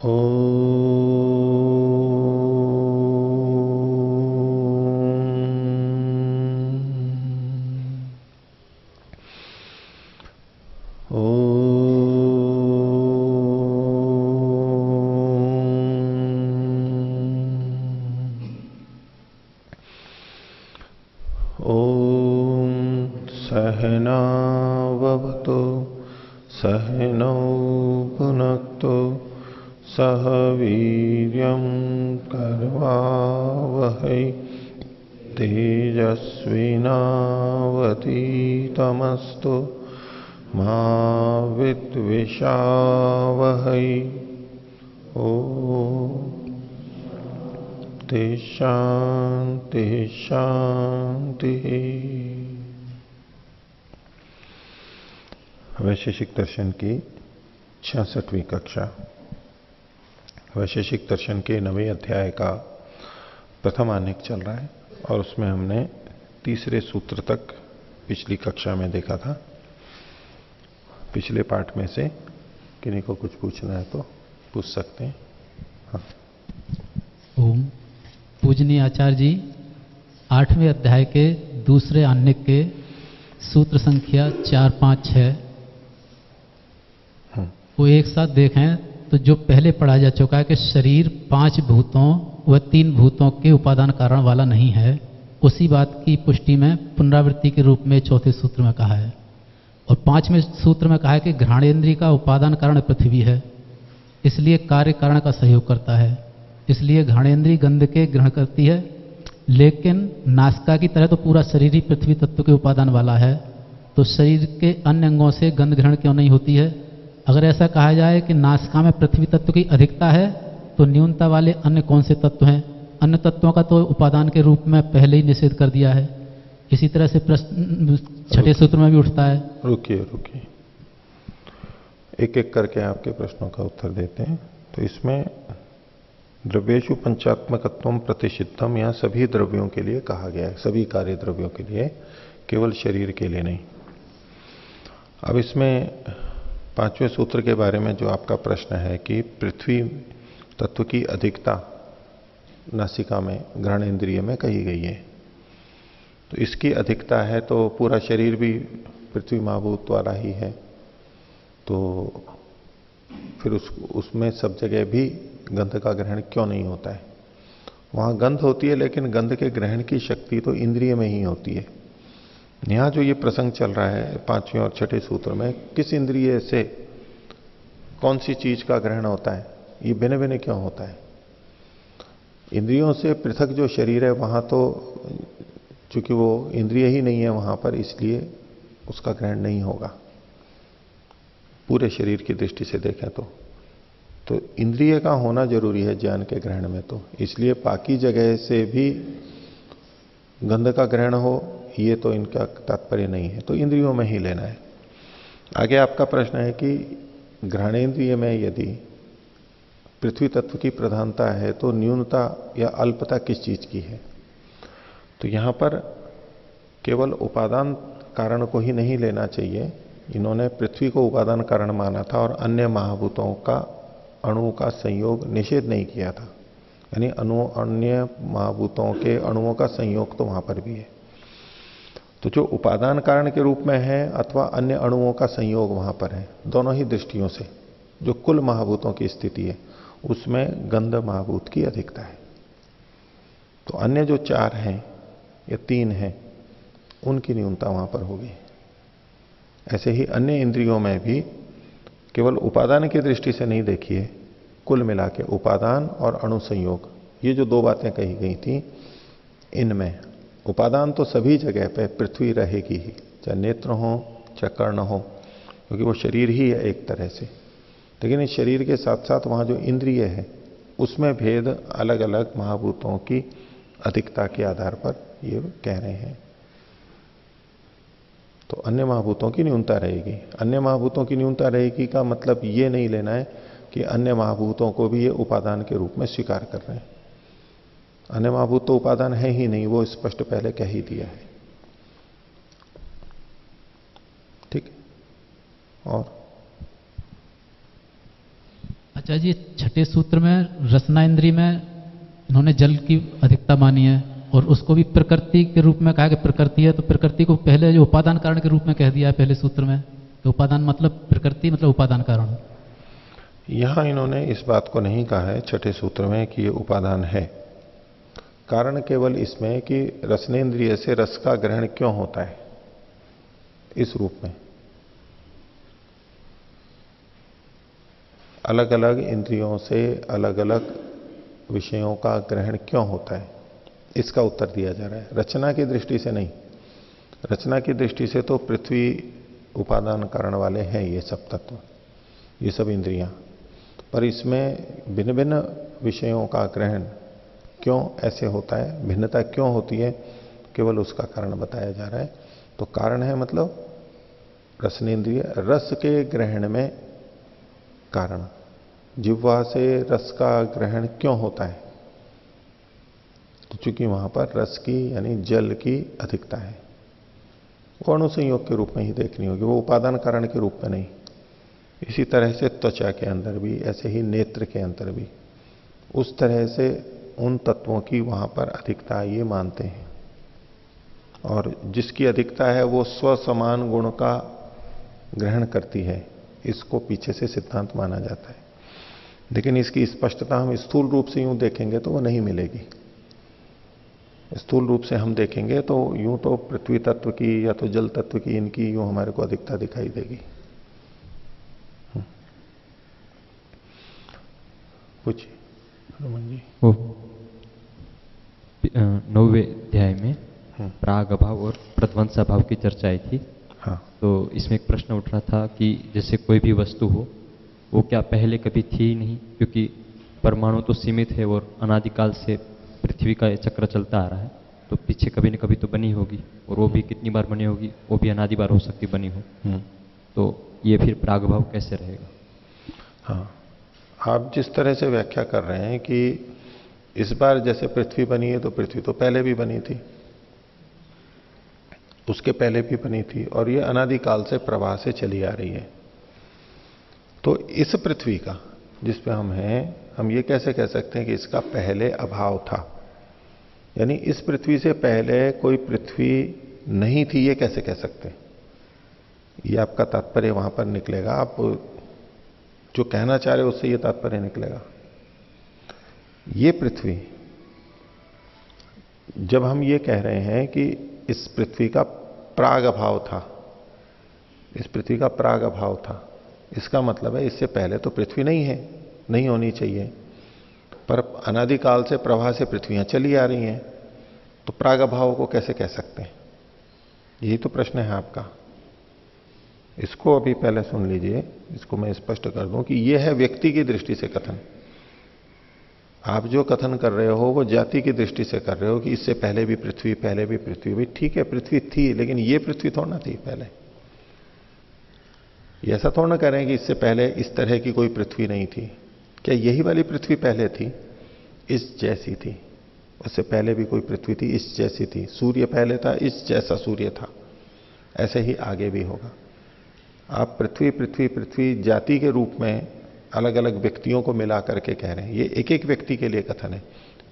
ओ सहनाववतु सहनौ भुनक्तु सह वीर्यं करवावहै तेजस्विनावतीतमस्तु मा विद्विषावहै। शांति शांति। वैशेषिक दर्शन की 66वीं कक्षा। वैशेषिक दर्शन के 9वें अध्याय का प्रथम आनेक चल रहा है और उसमें हमने तीसरे सूत्र तक पिछली कक्षा में देखा था। पिछले पाठ में से किन्हीं को कुछ पूछना है तो पूछ सकते हैं। हाँ। ओम। पूजनीय आचार्य जी, 8वें अध्याय के दूसरे आनेक के सूत्र संख्या 4, 5, 6 वो एक साथ देखें तो जो पहले पढ़ा जा चुका है कि शरीर 5 भूतों व 3 भूतों के उपादान कारण वाला नहीं है, उसी बात की पुष्टि में पुनरावृत्ति के रूप में चौथे सूत्र में कहा है। और 5वें सूत्र में कहा है कि घ्राणेन्द्रिय का उपादान कारण पृथ्वी है, इसलिए कार्य कारण का सहयोग करता है, इसलिए घ्राणेन्द्रिय गंध के ग्रहण करती है। लेकिन नासिका की तरह तो पूरा शरीर ही पृथ्वी तत्व के उपादान वाला है, तो शरीर के अन्य अंगों से गंध ग्रहण क्यों नहीं होती है? अगर ऐसा कहा जाए कि नासिका में पृथ्वी तत्व की अधिकता है तो न्यूनता वाले अन्य कौन से तत्व हैं? अन्य तत्वों का तो उपादान के रूप में पहले ही निषेध कर दिया है। इसी तरह से प्रश्न 6ठे सूत्र में भी उठता है। रुकिए एक एक करके आपके प्रश्नों का उत्तर देते हैं। तो इसमें द्रव्येषु पंचात्मकत्वम प्रतिषिद्धम, यहाँ सभी द्रव्यों के लिए कहा गया है, सभी कार्य द्रव्यों के लिए, केवल शरीर के लिए नहीं। अब इसमें 5वें सूत्र के बारे में जो आपका प्रश्न है कि पृथ्वी तत्व की अधिकता नासिका में घ्राणेन्द्रिय में कही गई है, तो इसकी अधिकता है तो पूरा शरीर भी पृथ्वी महाभूत वाला ही है, तो फिर उसमें सब जगह भी गंध का ग्रहण क्यों नहीं होता है? वहां गंध होती है, लेकिन गंध के ग्रहण की शक्ति तो इंद्रिय में ही होती है। यहां जो ये प्रसंग चल रहा है 5वें और 6ठे सूत्र में, किस इंद्रिय से कौन सी चीज का ग्रहण होता है, ये भिन्न भिन्न क्यों होता है? इंद्रियों से पृथक जो शरीर है वहां तो चूंकि वो इंद्रिय ही नहीं है वहां पर, इसलिए उसका ग्रहण नहीं होगा। पूरे शरीर की दृष्टि से देखें तो इंद्रिय का होना जरूरी है ज्ञान के ग्रहण में, तो इसलिए बाकी जगह से भी गंध का ग्रहण हो ये तो इनका तात्पर्य नहीं है, तो इंद्रियों में ही लेना है। आगे आपका प्रश्न है कि घ्राणेन्द्रिय में यदि पृथ्वी तत्व की प्रधानता है तो न्यूनता या अल्पता किस चीज की है? तो यहां पर केवल उपादान कारण को ही नहीं लेना चाहिए। इन्होंने पृथ्वी को उपादान कारण माना था और अन्य महाभूतों का अणु का संयोग निषेध नहीं किया था, यानी अन्य महाभूतों के अणुओं का संयोग तो वहां पर भी है। तो जो उपादान कारण के रूप में है अथवा अन्य अणुओं का संयोग वहां पर है, दोनों ही दृष्टियों से जो कुल महाभूतों की स्थिति है उसमें गंध महाभूत की अधिकता है। तो अन्य जो 4 हैं या 3 हैं उनकी न्यूनता वहां पर होगी। ऐसे ही अन्य इंद्रियों में भी केवल उपादान की दृष्टि से नहीं देखिए, कुल मिला के उपादान और अणु संयोग, ये जो 2 बातें कही गई थी, इनमें उपादान तो सभी जगह पे पृथ्वी रहेगी ही, चाहे नेत्र हो चाहे कर्ण हो, क्योंकि वो शरीर ही है एक तरह से। लेकिन इस शरीर के साथ साथ वहां जो इंद्रिय है उसमें भेद अलग अलग महाभूतों की अधिकता के आधार पर ये कह रहे हैं। तो अन्य महाभूतों की न्यूनता रहेगी। अन्य महाभूतों की न्यूनता रहेगी का मतलब ये नहीं लेना है कि अन्य महाभूतों को भी ये उपादान के रूप में स्वीकार कर रहे हैं। अन्य महाभूत तो उपादान है ही नहीं, वो स्पष्ट पहले कह ही दिया है। ठीक। और आचार्य जी, छठे सूत्र में रसना इंद्रिय में इन्होंने जल की अधिकता मानी है और उसको भी प्रकृति के रूप में कहा कि प्रकृति है, तो प्रकृति को पहले जो उपादान कारण के रूप में कह दिया है पहले सूत्र में, तो उपादान मतलब प्रकृति मतलब उपादान कारण। यहां इन्होंने इस बात को नहीं कहा है छठे सूत्र में कि ये उपादान है। कारण केवल इसमें कि रसनेन्द्रिय से रस का ग्रहण क्यों होता है इस रूप में, अलग अलग इंद्रियों से अलग अलग विषयों का ग्रहण क्यों होता है, इसका उत्तर दिया जा रहा है। रचना की दृष्टि से नहीं। रचना की दृष्टि से तो पृथ्वी उपादान कारण वाले हैं ये सब तत्व, ये सब इंद्रियां, पर इसमें भिन्न भिन्न विषयों का ग्रहण क्यों ऐसे होता है, भिन्नता क्यों होती है, केवल उसका कारण बताया जा रहा है। तो कारण है मतलब रसनेन्द्रिय, रस के ग्रहण में कारण, जिह्वा से रस का ग्रहण क्यों होता है, तो चूंकि वहां पर रस की यानी जल की अधिकता है, वो अणुसंयोग के रूप में ही देखनी होगी, वो उपादान कारण के रूप में नहीं। इसी तरह से त्वचा के अंदर भी, ऐसे ही नेत्र के अंदर भी उस तरह से उन तत्वों की वहां पर अधिकता ये मानते हैं, और जिसकी अधिकता है वो स्वसमान गुण का ग्रहण करती है, इसको पीछे से सिद्धांत माना जाता है। लेकिन इसकी स्पष्टता हम स्थूल रूप से यूं देखेंगे तो वो नहीं मिलेगी। स्थूल रूप से हम देखेंगे तो यूं तो पृथ्वी तत्व की या तो जल तत्व की, इनकी यूं हमारे को अधिकता दिखाई देगी। पूछिए हनुमान जी। वो 9वें अध्याय में प्राग अभाव और प्रध्वंस अभाव की चर्चा आई थी। हाँ। तो इसमें एक प्रश्न उठ रहा था कि जैसे कोई भी वस्तु हो वो क्या पहले कभी थी ही नहीं, क्योंकि परमाणु तो सीमित है और अनादिकाल से पृथ्वी का चक्र चलता आ रहा है, तो पीछे कभी न कभी तो बनी होगी, और वो भी कितनी बार बनी होगी, वो भी अनादि बार हो सकती बनी हो। तो ये फिर प्रागभाव कैसे रहेगा? हाँ, आप जिस तरह से व्याख्या कर रहे हैं कि इस बार जैसे पृथ्वी बनी है तो पृथ्वी तो पहले भी बनी थी, उसके पहले भी बनी थी, और ये अनादिकाल से प्रवाह से चली आ रही है। तो इस पृथ्वी का जिस पे हम हैं, हम ये कैसे कह सकते हैं कि इसका पहले अभाव था, यानी इस पृथ्वी से पहले कोई पृथ्वी नहीं थी, ये कैसे कह सकते हैं? ये आपका तात्पर्य वहां पर निकलेगा, आप जो कहना चाह रहे हो उससे ये तात्पर्य निकलेगा। ये पृथ्वी, जब हम ये कह रहे हैं कि इस पृथ्वी का प्राग अभाव था, इस पृथ्वी का प्राग अभाव था, इसका मतलब है इससे पहले तो पृथ्वी नहीं है, नहीं होनी चाहिए, पर अनादिकाल से प्रवाह से पृथ्वियां चली आ रही हैं, तो प्राग अभाव को कैसे कह सकते हैं? यही तो प्रश्न है आपका। इसको अभी पहले सुन लीजिए, इसको मैं स्पष्ट कर दूं कि यह है व्यक्ति की दृष्टि से कथन। आप जो कथन कर रहे हो वो जाति की दृष्टि से कर रहे हो कि इससे पहले भी पृथ्वी, पहले भी पृथ्वी। भाई ठीक है, पृथ्वी थी, लेकिन ये पृथ्वी थोड़ा ना थी पहले। ये ऐसा थोड़ा ना कह रहे हैं कि इससे पहले इस तरह की कोई पृथ्वी नहीं थी। क्या यही वाली पृथ्वी पहले थी? इस जैसी थी। उससे पहले भी कोई पृथ्वी थी, इस जैसी थी। सूर्य पहले था, इस जैसा सूर्य था। ऐसे ही आगे भी होगा। आप पृथ्वी पृथ्वी पृथ्वी जाति के रूप में अलग अलग व्यक्तियों को मिला करके कह रहे हैं, ये एक एक व्यक्ति के लिए कथन है।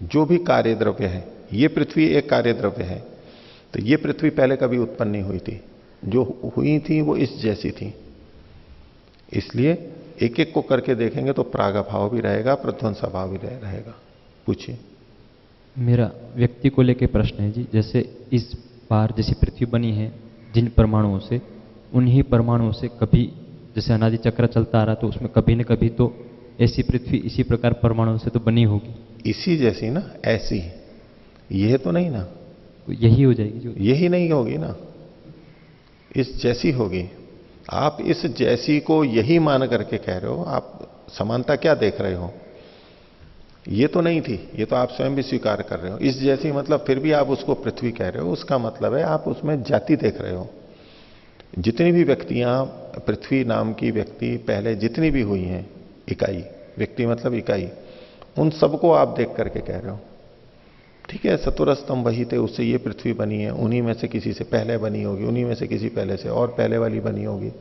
जो भी कार्य द्रव्य है, ये पृथ्वी एक कार्य द्रव्य है, तो ये पृथ्वी पहले कभी उत्पन्न नहीं हुई थी, जो हुई थी वो इस जैसी थी। इसलिए एक एक को करके देखेंगे तो प्रागभाव भी रहेगा, प्रध्वंस भाव भी रहेगा। पूछिए। मेरा व्यक्ति को लेके प्रश्न है जी, जैसे इस बार जैसी पृथ्वी बनी है जिन परमाणुओं से, उन्हीं परमाणुओं से कभी जैसे अनादि चक्र चलता आ रहा, तो उसमें कभी न कभी तो ऐसी पृथ्वी इसी प्रकार परमाणुओं से तो बनी होगी। इसी जैसी ना, ऐसी, यह तो नहीं ना, तो यही हो जाएगी जो, यही नहीं होगी ना, इस जैसी होगी। आप इस जैसी को यही मान करके कह रहे हो, आप समानता क्या देख रहे हो? ये तो नहीं थी, ये तो आप स्वयं भी स्वीकार कर रहे हो। इस जैसी मतलब फिर भी आप उसको पृथ्वी कह रहे हो, उसका मतलब है आप उसमें जाति देख रहे हो। जितनी भी व्यक्तियां, पृथ्वी नाम की व्यक्ति पहले जितनी भी हुई हैं, इकाई, व्यक्ति मतलब इकाई, उन सबको आप देख करके कह रहे हो। ठीक है, सतुरस्तम वही थे, उससे ये पृथ्वी बनी है, उन्हीं में से किसी से पहले बनी होगी, उन्हीं में से किसी पहले से और पहले वाली बनी होगी।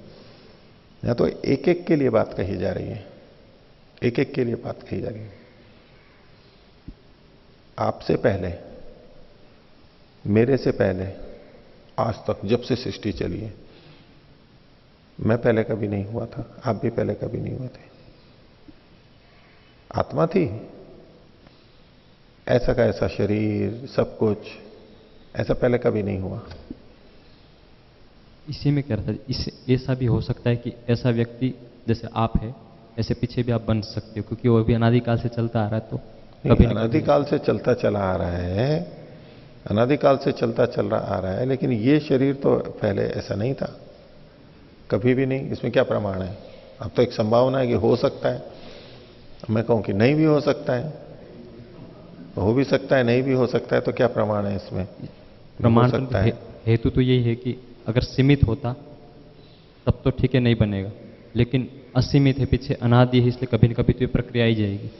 या तो एक एक के लिए बात कही जा रही है। एक एक के लिए बात कही जा रही है। आपसे पहले, मेरे से पहले, आज तक जब से सृष्टि चली है, मैं पहले कभी नहीं हुआ था, आप भी पहले कभी नहीं हुए थे। आत्मा थी, ऐसा का ऐसा शरीर, सब कुछ, ऐसा पहले कभी नहीं हुआ। इसी में कह रहा था, इस ऐसा भी हो सकता है कि ऐसा व्यक्ति जैसे आप है, ऐसे पीछे भी आप बन सकते हो, क्योंकि वो भी अनादिकाल से चलता आ रहा है। तो कभी अनादिकाल से चलता चला आ रहा है, अनादिकाल से चलता चल रहा आ रहा है, लेकिन ये शरीर तो पहले ऐसा नहीं था, कभी भी नहीं। इसमें क्या प्रमाण है? अब तो एक संभावना है कि हो सकता है, मैं कहूं कि नहीं भी हो सकता है, हो भी सकता है, नहीं भी हो सकता है, तो क्या प्रमाण है इसमें? प्रमाण हो सकता है। हेतु तो यही है कि अगर सीमित होता तब तो ठीक है, नहीं बनेगा, लेकिन असीमित है, पीछे अनादि है, इसलिए कभी न कभी तो ये प्रक्रिया आई जाएगी।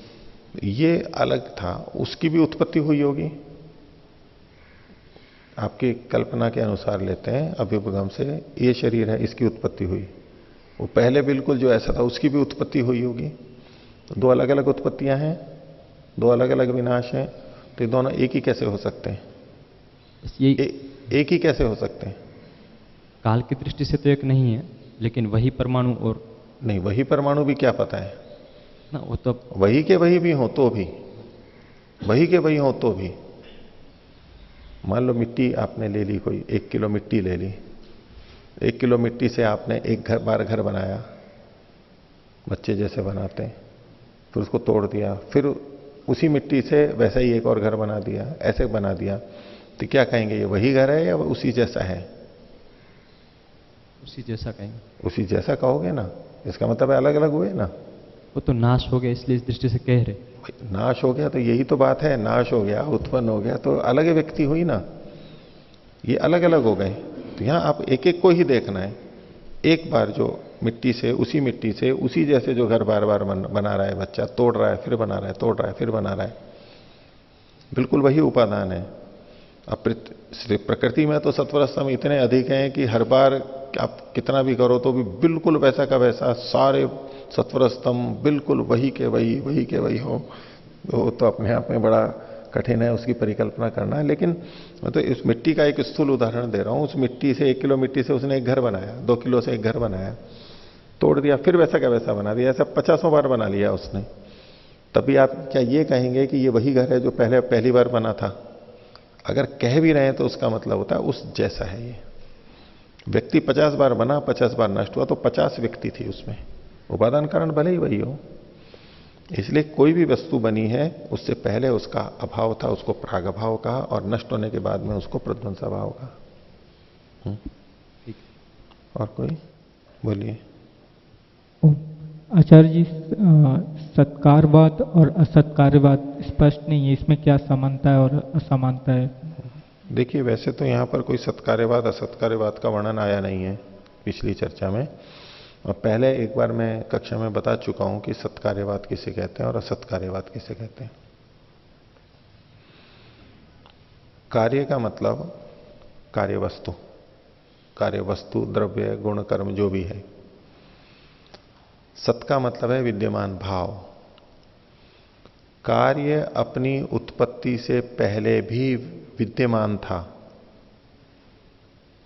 ये अलग था, उसकी भी उत्पत्ति हुई होगी। आपकी कल्पना के अनुसार लेते हैं, अभ्युपगम से ये शरीर है, इसकी उत्पत्ति हुई। वो पहले बिल्कुल जो ऐसा था उसकी भी उत्पत्ति हुई होगी। तो दो अलग अलग उत्पत्तियां हैं, दो अलग अलग विनाश हैं, तो ये दोनों एक ही कैसे हो सकते हैं? एक ही कैसे हो सकते हैं? काल की दृष्टि से तो एक नहीं है, लेकिन वही परमाणु और नहीं, वही परमाणु भी क्या पता है ना, वो तो वही के वही भी हो तो भी, वही के वही हो तो भी। मान लो मिट्टी आपने ले ली, कोई 1 किलो मिट्टी ले ली, 1 किलो मिट्टी से आपने एक घर बनाया, बच्चे जैसे बनाते हैं, फिर उसको तोड़ दिया, फिर उसी मिट्टी से वैसा ही एक और घर बना दिया, ऐसे बना दिया, तो क्या कहेंगे? ये वही घर है या उसी जैसा है? उसी जैसा कहेंगे। उसी जैसा कहोगे ना, इसका मतलब है अलग अलग हुए ना। वो तो नाश हो गया, इसलिए इस दृष्टि से कह रहे। नाश हो गया तो यही तो बात है, नाश हो गया, उत्पन्न हो गया, तो अलग व्यक्ति हुई ना, ये अलग अलग हो गए। तो यहां आप एक एक को ही देखना है। एक बार जो मिट्टी से, उसी जैसे जो घर बार बार बना रहा है बच्चा, तोड़ रहा है फिर बना रहा है, तोड़ रहा है फिर बना रहा है, बिल्कुल वही उपादान है। अब प्रकृति में तो सत्वरस्तम इतने अधिक हैं कि हर बार आप कितना भी करो तो भी बिल्कुल वैसा का वैसा सारे सत्वरस्तंभ बिल्कुल वही के वही हो, तो अपने आप में बड़ा कठिन है उसकी परिकल्पना करना है। लेकिन मैं तो इस मिट्टी का एक स्थूल उदाहरण दे रहा हूं। उस मिट्टी से 1 किलो मिट्टी से उसने एक घर बनाया, 2 किलो से एक घर बनाया, तोड़ दिया, फिर वैसा का वैसा बना दिया, ऐसा 50 बार बना लिया उसने। तभी आप क्या ये कहेंगे कि ये वही घर है जो पहली बार बना था? अगर कह भी रहे हैं तो उसका मतलब होता है उस जैसा है ये। व्यक्ति 50 बार बना, 50 बार नष्ट हुआ, तो 50 व्यक्ति थी उसमें, उपादान कारण भले ही वही हो। इसलिए कोई भी वस्तु बनी है, उससे पहले उसका अभाव था, उसको प्राग अभाव कहा, और नष्ट होने के बाद में उसको प्रध्वंस अभाव कहा। और कोई बोलिए। आचार्य जी, सत्कारवाद और असत्कारवाद स्पष्ट नहीं है, इसमें क्या समानता है और असमानता है? देखिए, वैसे तो यहां पर कोई सत्कार्यवाद असत्कार्यवाद का वर्णन आया नहीं है पिछली चर्चा में। और पहले एक बार मैं कक्षा में बता चुका हूं कि सत्कार्यवाद किसे कहते हैं और असत्कार्यवाद किसे कहते हैं। कार्य का मतलब कार्यवस्तु, द्रव्य, गुण, कर्म जो भी है। सत का मतलब है विद्यमान भाव। कार्य अपनी उत्पत्ति से पहले भी विद्यमान था,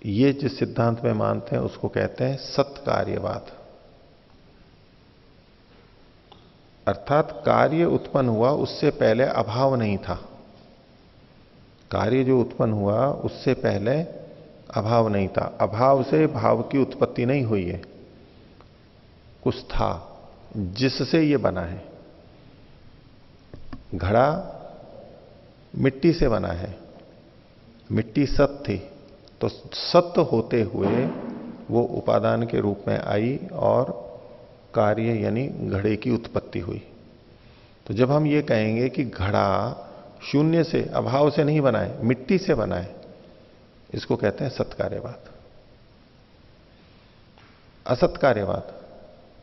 ये जिस सिद्धांत में मानते हैं उसको कहते हैं सत्कार्यवाद। अर्थात कार्य उत्पन्न हुआ उससे पहले अभाव नहीं था। कार्य जो उत्पन्न हुआ उससे पहले अभाव नहीं था। अभाव से भाव की उत्पत्ति नहीं हुई है, कुछ था जिससे ये बना है। घड़ा मिट्टी से बना है, मिट्टी सत थी, तो सत्य होते हुए वो उपादान के रूप में आई और कार्य यानी घड़े की उत्पत्ति हुई। तो जब हम ये कहेंगे कि घड़ा शून्य से, अभाव से नहीं बना है, मिट्टी से बना है, इसको कहते हैं सत्कार्यवाद। असत्कार्यवाद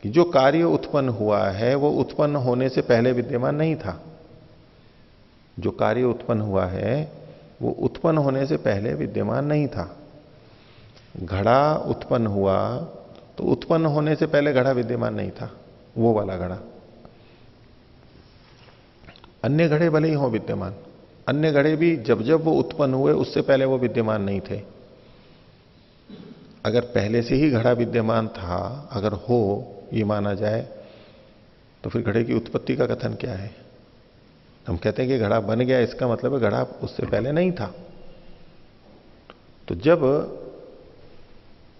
कि जो कार्य उत्पन्न हुआ है वो उत्पन्न होने से पहले विद्यमान नहीं था। जो कार्य उत्पन्न हुआ है वो उत्पन्न होने से पहले विद्यमान नहीं था। घड़ा उत्पन्न हुआ तो उत्पन्न होने से पहले घड़ा विद्यमान नहीं था, वो वाला घड़ा। अन्य घड़े भले ही हों विद्यमान, अन्य घड़े भी जब जब वो उत्पन्न हुए उससे पहले वो विद्यमान नहीं थे। अगर पहले से ही घड़ा विद्यमान था, अगर हो ये माना जाए, तो फिर घड़े की उत्पत्ति का कथन क्या है? हम कहते हैं कि घड़ा बन गया, इसका मतलब है घड़ा उससे पहले नहीं था। तो जब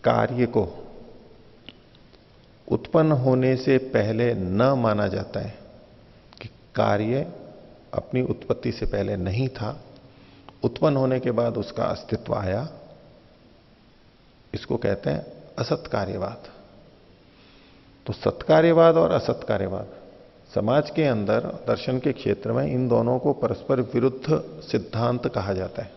कार्य को उत्पन्न होने से पहले न माना जाता है कि कार्य अपनी उत्पत्ति से पहले नहीं था, उत्पन्न होने के बाद उसका अस्तित्व आया, इसको कहते हैं असत्कार्यवाद। तो सत्कार्यवाद और असत्कार्यवाद समाज के अंदर, दर्शन के क्षेत्र में इन दोनों को परस्पर विरुद्ध सिद्धांत कहा जाता है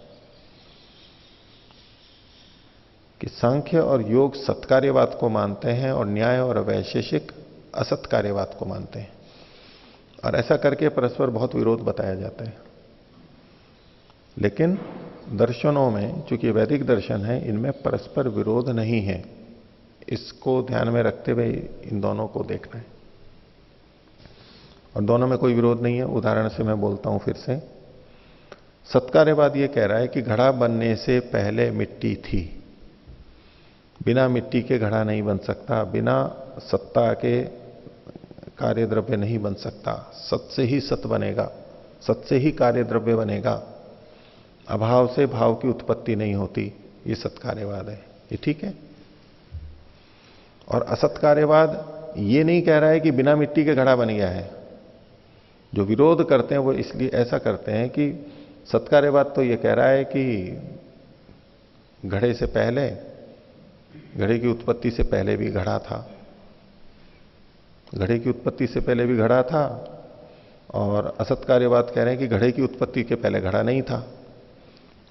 कि सांख्य और योग सत्कार्यवाद को मानते हैं और न्याय और वैशेषिक असत्कार्यवाद को मानते हैं। और ऐसा करके परस्पर बहुत विरोध बताया जाता है। लेकिन दर्शनों में, चूंकि वैदिक दर्शन है, इनमें परस्पर विरोध नहीं है। इसको ध्यान में रखते हुए इन दोनों को देखना है। और दोनों में कोई विरोध नहीं है। उदाहरण से मैं बोलता हूं फिर से। सत्कार्यवाद ये कह रहा है कि घड़ा बनने से पहले मिट्टी थी, बिना मिट्टी के घड़ा नहीं बन सकता, बिना सत्ता के कार्य द्रव्य नहीं बन सकता, सत से ही सत बनेगा, सत से ही कार्य द्रव्य बनेगा, अभाव से भाव की उत्पत्ति नहीं होती। ये सत्कार्यवाद है, ये ठीक है। और असत्कार्यवाद ये नहीं कह रहा है कि बिना मिट्टी के घड़ा बन गया है। जो विरोध करते हैं वो इसलिए ऐसा करते हैं कि सत्कार्यवाद तो ये कह रहा है कि घड़े से पहले, घड़े की उत्पत्ति से पहले भी घड़ा था, घड़े की उत्पत्ति से पहले भी घड़ा था। और असत्कार्यवाद कह रहे हैं कि घड़े की उत्पत्ति के पहले घड़ा नहीं था।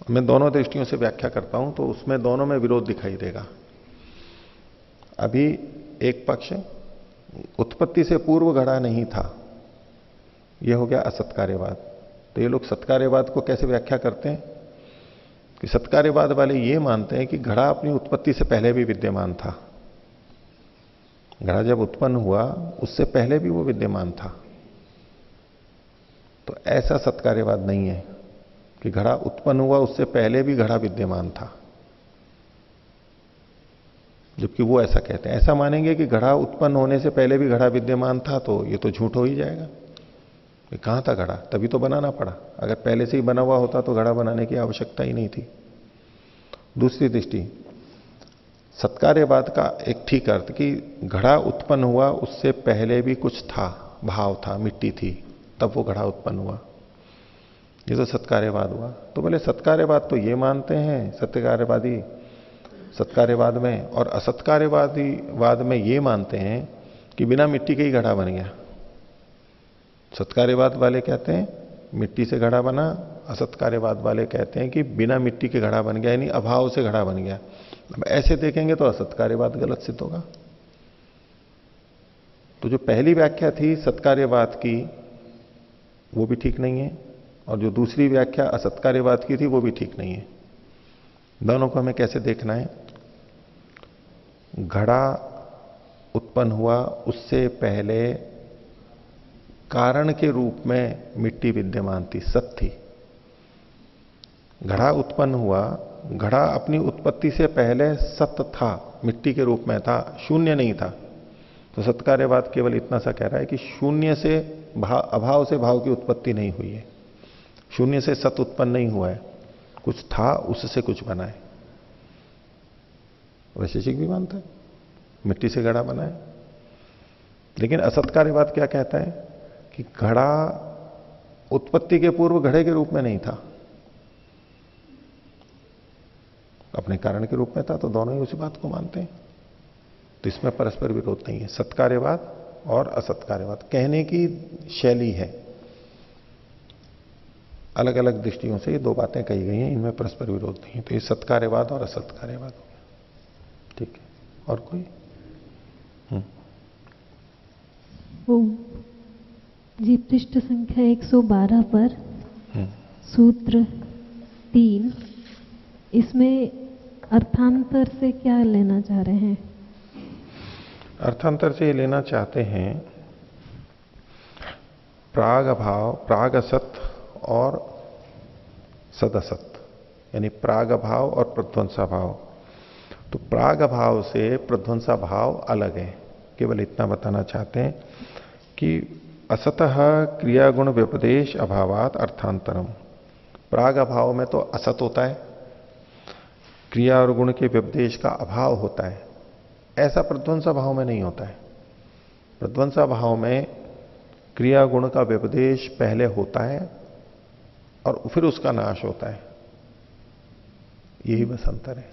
मैं दोनों दृष्टियों से व्याख्या करता हूं तो उसमें दोनों में विरोध दिखाई देगा। अभी एक पक्ष उत्पत्ति से पूर्व घड़ा नहीं था, यह हो गया असत्कार्यवाद। तो ये लोग सत्कार्यवाद को कैसे व्याख्या करते हैं कि सत्कार्यवाद वाले ये मानते हैं कि घड़ा अपनी उत्पत्ति से पहले भी विद्यमान था। घड़ा जब उत्पन्न हुआ उससे पहले भी वो विद्यमान था। तो ऐसा सत्कार्यवाद नहीं है कि घड़ा उत्पन्न हुआ उससे पहले भी घड़ा विद्यमान था, जबकि वो ऐसा कहते हैं। ऐसा मानेंगे कि घड़ा उत्पन्न होने से पहले भी घड़ा विद्यमान था, तो ये तो झूठ हो ही जाएगा। कहां था घड़ा? तभी तो बनाना पड़ा। अगर पहले से ही बना हुआ होता तो घड़ा बनाने की आवश्यकता ही नहीं थी। दूसरी दृष्टि, सत्कार्यवाद का एक ठीक अर्थ कि घड़ा उत्पन्न हुआ उससे पहले भी कुछ था, भाव था, मिट्टी थी, तब वो घड़ा उत्पन्न हुआ, ये तो सत्कार्यवाद हुआ। तो बोले सत्कार्यवाद तो ये मानते हैं सत्यकार्यवादी सत्कार्यवाद में, और असत्कार्यवादी वाद में ये मानते हैं कि बिना मिट्टी के ही घड़ा बन गया। सत्कार्यवाद वाले कहते हैं मिट्टी से घड़ा बना, असत्कार्यवाद वाले कहते हैं कि बिना मिट्टी के घड़ा बन गया, यानी अभाव से घड़ा बन गया। अब ऐसे देखेंगे तो असत्कार्यवाद गलत सिद्ध होगा। तो जो पहली व्याख्या थी सत्कार्यवाद की वो भी ठीक नहीं है, और जो दूसरी व्याख्या असत्कार्यवाद की थी वो भी ठीक नहीं है। दोनों को हमें कैसे देखना है? घड़ा उत्पन्न हुआ उससे पहले कारण के रूप में मिट्टी विद्यमान थी, सत थी। घड़ा उत्पन्न हुआ, घड़ा अपनी उत्पत्ति से पहले सत था, मिट्टी के रूप में था, शून्य नहीं था। तो सत्कार्यवाद केवल इतना सा कह रहा है कि शून्य से अभाव से भाव की उत्पत्ति नहीं हुई है, शून्य से सत उत्पन्न नहीं हुआ है, कुछ था उससे कुछ बना है। वैशेषिक भी मानता है मिट्टी से घड़ा बना है। लेकिन असत्कार्यवाद क्या कहता है कि घड़ा उत्पत्ति के पूर्व घड़े के रूप में नहीं था, अपने कारण के रूप में था। तो दोनों ही उसी बात को मानते हैं। तो इसमें परस्पर विरोध नहीं है। सत्कार्यवाद और असत्कार्यवाद कहने की शैली है, अलग अलग दृष्टियों से ये दो बातें कही गई हैं, इनमें परस्पर विरोध नहीं है। तो ये सत्कार्यवाद और असत्कार्यवाद हो गया। ठीक है, और कोई? जी, पृष्ठ संख्या 112 पर सूत्र 3, इसमें अर्थांतर से क्या लेना चाह रहे हैं? अर्थांतर से ये लेना चाहते हैं प्राग अभाव, प्राग असत और सदसत, यानी प्राग भाव और प्रध्वंसा भाव। तो प्राग भाव से प्रध्वंसा भाव अलग है। केवल इतना बताना चाहते हैं कि असतः क्रियागुण व्यपदेश अभावात अर्थांतरम। प्राग भाव में तो असत होता है, क्रिया और गुण के व्यपदेश का अभाव होता है। ऐसा प्रध्वंसा भाव में नहीं होता है। प्रध्वंसा भाव में क्रिया गुण का व्यपदेश पहले होता है और फिर उसका नाश होता है। यही बस अंतर है।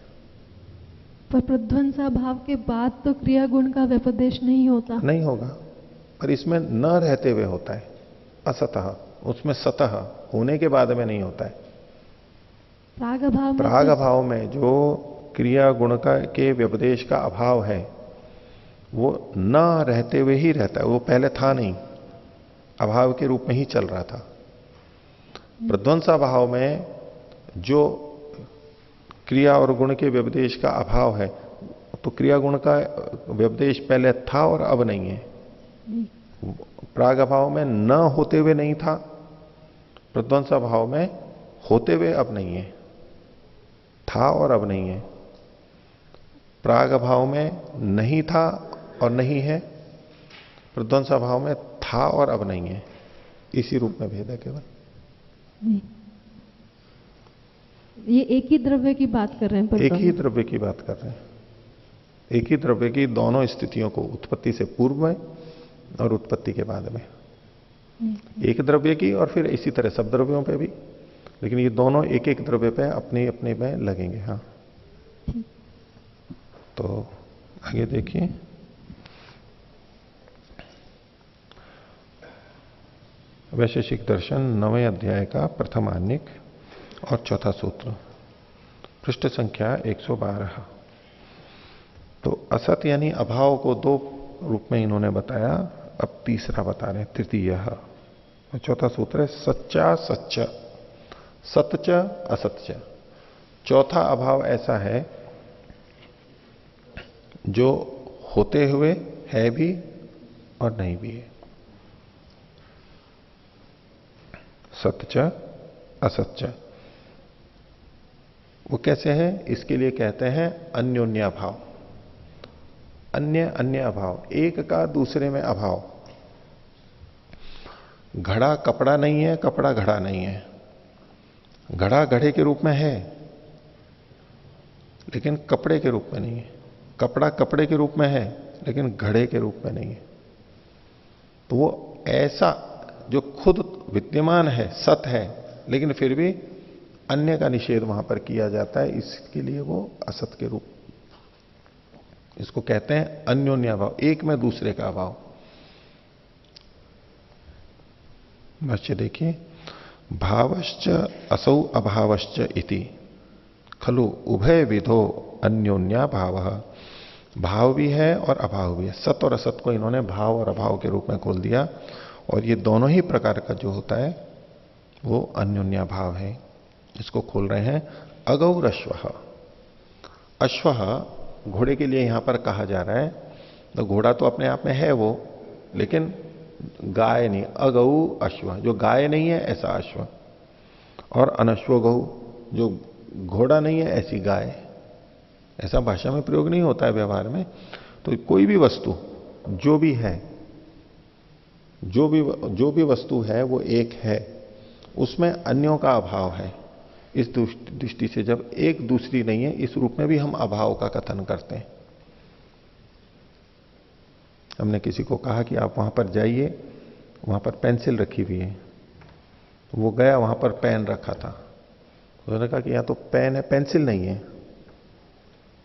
पर प्रध्वंसा भाव के बाद तो क्रिया गुण का व्यपदेश नहीं होता। नहीं होगा, पर इसमें न रहते हुए होता है। असतः, उसमें सतह होने के बाद में नहीं होता है। प्राग भाव में प्राग भाव में जो क्रिया गुण का के व्यपदेश का अभाव है वो न रहते हुए ही रहता है। वो पहले था नहीं, अभाव के रूप में ही चल रहा था। प्रध्वंसा भाव में जो क्रिया और गुण के व्यपदेश का अभाव है, तो क्रिया गुण का व्यपदेश पहले था और अब नहीं है। प्राग भाव में न होते हुए नहीं था, प्रध्वंसा भाव में होते हुए अब नहीं है। था और अब नहीं है। प्राग भाव में नहीं था और नहीं है, प्रध्वंसा भाव में था और अब नहीं है। इसी रूप में भेद है केवल। ये एक ही द्रव्य की बात कर रहे हैं। एक ही द्रव्य की बात कर रहे हैं। एक ही द्रव्य की दोनों स्थितियों को, उत्पत्ति से पूर्व में और उत्पत्ति के बाद में। एक द्रव्य की और फिर इसी तरह सब द्रव्यों पे भी, लेकिन ये दोनों एक एक द्रव्य पे अपने अपने में लगेंगे। हाँ, तो आगे देखिए। वैशेषिक दर्शन 9वें अध्याय का प्रथम आनिक और चौथा सूत्र, पृष्ठ संख्या 112। तो असत यानी अभाव को दो रूप में इन्होंने बताया, अब तीसरा बता रहे हैं, तृतीय। चौथा सूत्र है सच्चा सच्च, सत्च असत्च। चौथा अभाव ऐसा है जो होते हुए है भी और नहीं भी है। सत्च असत्च वो कैसे है? इसके लिए कहते हैं अन्योन्या भाव। अन्य अन्य अभाव, एक का दूसरे में अभाव। घड़ा कपड़ा नहीं है, कपड़ा घड़ा नहीं है। घड़ा घड़े के रूप में है लेकिन कपड़े के रूप में नहीं है। कपड़ा कपड़े के रूप में है लेकिन घड़े के रूप में नहीं है। तो वो ऐसा जो खुद विद्यमान है, सत है, लेकिन फिर भी अन्य का निषेध वहां पर किया जाता है, इसके लिए वो असत के रूप, इसको कहते हैं अन्योन्य अभाव, एक में दूसरे का अभाव। भाष्य देखिए, भावश्च असौ अभावश्च इति खलु उभय विधो अन्योन्या भाव। भाव भी है और अभाव भी है। सत और असत को इन्होंने भाव और अभाव के रूप में खोल दिया, और ये दोनों ही प्रकार का जो होता है वो अन्योन्या भाव है। इसको खोल रहे हैं अगौर अश्व। अश्व घोड़े के लिए यहां पर कहा जा रहा है। तो घोड़ा तो अपने आप में है वो, लेकिन गाय नहीं। अगौ अश्व, जो गाय नहीं है ऐसा अश्व, और अनश्व गौ, जो घोड़ा नहीं है ऐसी गाय। ऐसा भाषा में प्रयोग नहीं होता है व्यवहार में। तो कोई भी वस्तु जो भी है, जो भी वस्तु है वो एक है, उसमें अन्यों का अभाव है। इस दृष्टि से जब एक दूसरी नहीं है, इस रूप में भी हम अभाव का कथन करते हैं। हमने किसी को कहा कि आप वहां पर जाइए, वहां पर पेंसिल रखी हुई है। वो गया, वहां पर पेन रखा था। उन्होंने कहा कि यहां तो पेन है, पेंसिल नहीं है।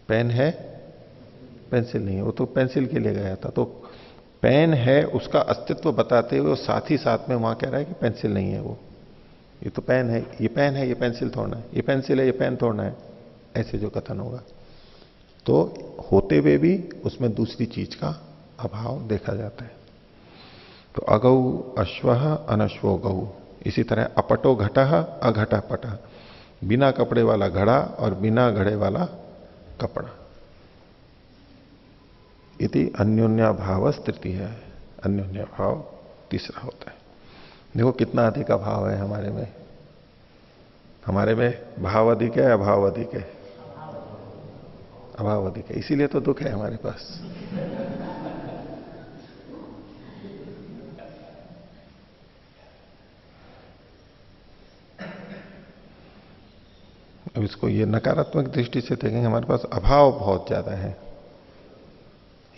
पेन है, पेंसिल नहीं है। वो तो पेंसिल के लिए गया था। तो पेन है उसका अस्तित्व बताते हुए साथ ही साथ में वहां कह रहा है कि पेंसिल नहीं है वो। ये तो पेन है, ये पेन है, ये पेंसिल थोड़ना है। ये पेंसिल है, ये पेन थोड़ना है। ऐसे जो कथन होगा, तो होते हुए भी उसमें दूसरी चीज का अभाव देखा जाता है। तो अगौ अश्व अनश्वो गौ। इसी तरह अपटो घट अघट पट, बिना कपड़े वाला घड़ा और बिना घड़े वाला कपड़ा। इति अन्योन्या भाव तृतीय है। अन्योन्या भाव तीसरा होता है। देखो कितना अधिक अभाव है हमारे में भाव अधिक है, अभाव अधिक है? अभाव अधिक है, इसीलिए तो दुख है हमारे पास। अब इसको ये नकारात्मक दृष्टि से देखेंगे, हमारे पास अभाव बहुत ज्यादा है,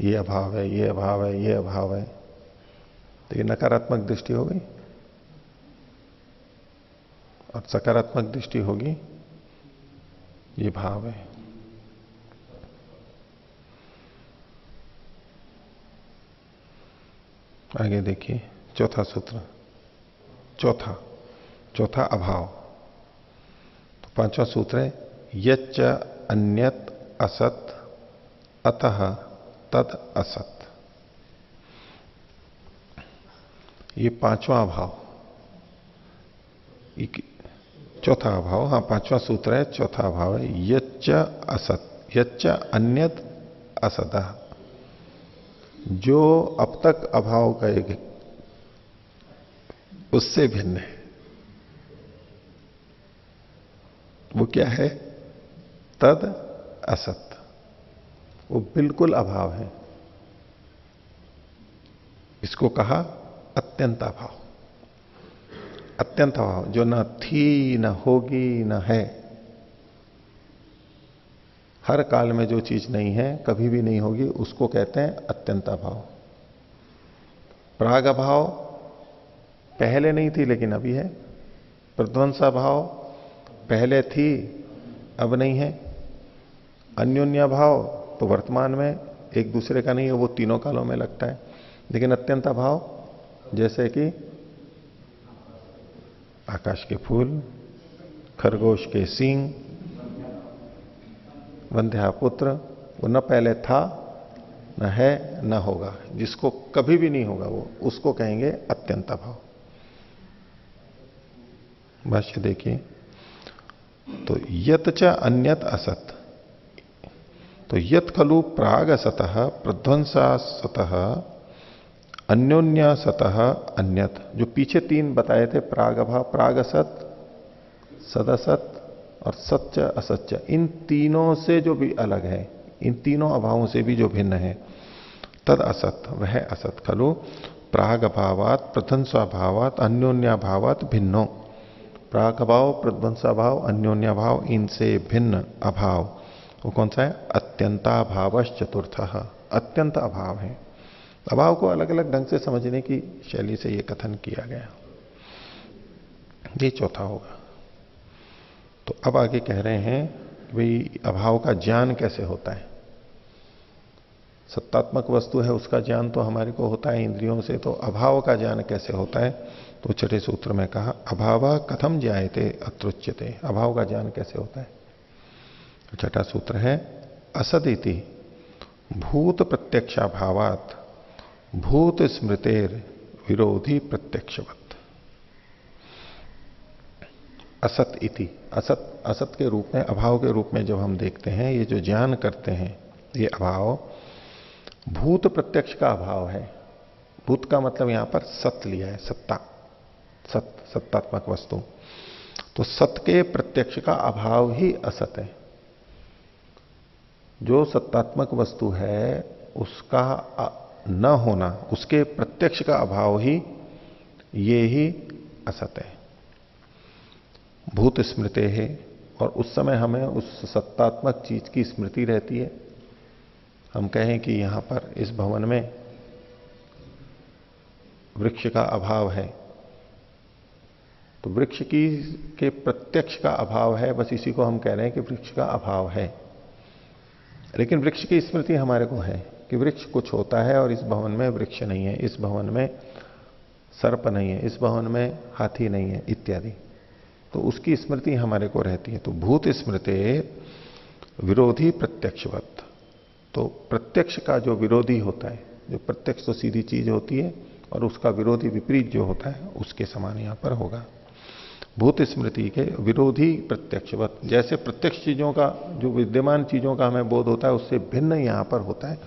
ये अभाव है, ये अभाव है, ये अभाव है, तो ये नकारात्मक दृष्टि हो गई। और सकारात्मक दृष्टि होगी, ये भाव है। आगे देखिए चौथा सूत्र, चौथा अभाव। तो पांचवा सूत्र है यच्च अन्यत असत अतः तद असत। ये पांचवा अभाव, चौथा अभाव, हाँ पांचवा सूत्र है, चौथा अभाव है यच्च असत, यच्च अन्यत असतः। जो अब तक अभाव का एक उससे भिन्न है, वो क्या है? तद असत, वो बिल्कुल अभाव है। इसको कहा अत्यंत अभाव। अत्यंत अभाव, जो न थी, न होगी, न है, हर काल में जो चीज नहीं है, कभी भी नहीं होगी, उसको कहते हैं अत्यंत अभाव। प्राग अभाव पहले नहीं थी लेकिन अभी है। प्रध्वंसा भाव पहले थी, अब नहीं है। अन्योन्या भाव तो वर्तमान में एक दूसरे का नहीं है, वो तीनों कालों में लगता है। लेकिन अत्यंत अभाव जैसे कि आकाश के फूल, खरगोश के सींग, वंध्या पुत्र, वो न पहले था, न है, न होगा, जिसको कभी भी नहीं होगा, वो उसको कहेंगे अत्यंत अभाव। भाष्य देखिए, तो यत च अन्यत असत, तो यत खलु प्राग असतः प्रध्वंसा सतः अन्योन्या सतः अन्यत। जो पीछे तीन बताए थे, प्राग अभाव, प्राग असत, सदसत और सच्च असच्च, इन तीनों से जो भी अलग है, इन तीनों अभावों से भी जो भिन्न है, तद असत, वह असत खलु प्राग अभावात प्रध्वंसाभावात अन्योन्याभावात भिन्नो। प्राग अभाव, प्रध्वंसाभाव, अन्योन्याभाव, इनसे भिन्न अभाव वो कौन सा है? अत्यंताभावश्च चतुर्थः, अत्यंत अभाव है। अभाव को अलग अलग ढंग से समझने की शैली से यह कथन किया गया। ये चौथा होगा। तो अब आगे कह रहे हैं भाई अभाव का ज्ञान कैसे होता है। सत्तात्मक वस्तु है, उसका ज्ञान तो हमारे को होता है इंद्रियों से, तो अभाव का ज्ञान कैसे होता है? तो छठे सूत्र में कहा अभाव कथम ज्ञायते अत्रुच्यते, अभाव का ज्ञान कैसे होता है। छठा सूत्र है असदिति भूत प्रत्यक्षाभावात भूत स्मृतेर विरोधी प्रत्यक्षवत। असत इति, असत, असत के रूप में, अभाव के रूप में जब हम देखते हैं, ये जो ज्ञान करते हैं, ये अभाव भूत प्रत्यक्ष का अभाव है। भूत का मतलब यहां पर सत लिया है, सत्ता, सत्तात्मक वस्तु। तो सत के प्रत्यक्ष का अभाव ही असत है। जो सत्तात्मक वस्तु है उसका न होना, उसके प्रत्यक्ष का अभाव ही, ये ही असत है। भूत स्मृते है, और उस समय हमें उस सत्तात्मक चीज की स्मृति रहती है। हम कहें कि यहां पर इस भवन में वृक्ष का अभाव है, तो वृक्ष की के प्रत्यक्ष का अभाव है, बस इसी को हम कह रहे हैं कि वृक्ष का अभाव है। लेकिन वृक्ष की स्मृति हमारे को है कि वृक्ष कुछ होता है, और इस भवन में वृक्ष नहीं है, इस भवन में सर्प नहीं है, इस भवन में हाथी नहीं है, इत्यादि। तो उसकी स्मृति हमारे को रहती है। तो भूत स्मृते विरोधी प्रत्यक्षवत, तो प्रत्यक्ष का जो विरोधी होता है, जो प्रत्यक्ष तो सीधी चीज होती है, और उसका विरोधी विपरीत जो होता है, उसके समान यहां पर होगा। भूत स्मृति के विरोधी प्रत्यक्षवत, जैसे प्रत्यक्ष चीजों का, जो विद्यमान चीजों का हमें बोध होता है, उससे भिन्न यहां पर होता है,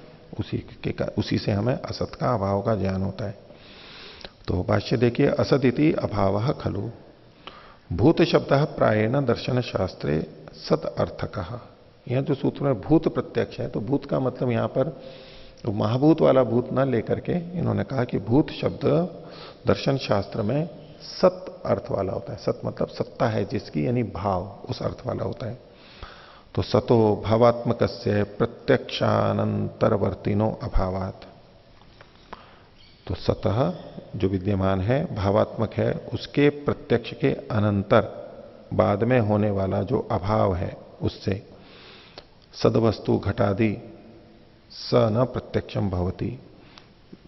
उसी से हमें असत का, अभाव का ज्ञान होता है। तो भाष्य देखिए, असदिति अभावः खलु भूत शब्द प्रायेण दर्शन शास्त्रे सद अर्थकः। यह जो सूत्र में भूत प्रत्यक्ष है, तो भूत का मतलब यहां पर तो महाभूत वाला भूत ना लेकर के इन्होंने कहा कि भूत शब्द दर्शन शास्त्र में सत अर्थ वाला होता है। सत मतलब सत्ता है जिसकी, यानी भाव, उस अर्थ वाला होता है। तो सतो भावात्मकस्य प्रत्यक्षानंतरवर्तिनो अभावात्, तो सतः जो विद्यमान है भावात्मक है, उसके प्रत्यक्ष के अनंतर बाद में होने वाला जो अभाव है उससे सदवस्तु घटादि स न प्रत्यक्षम भवति।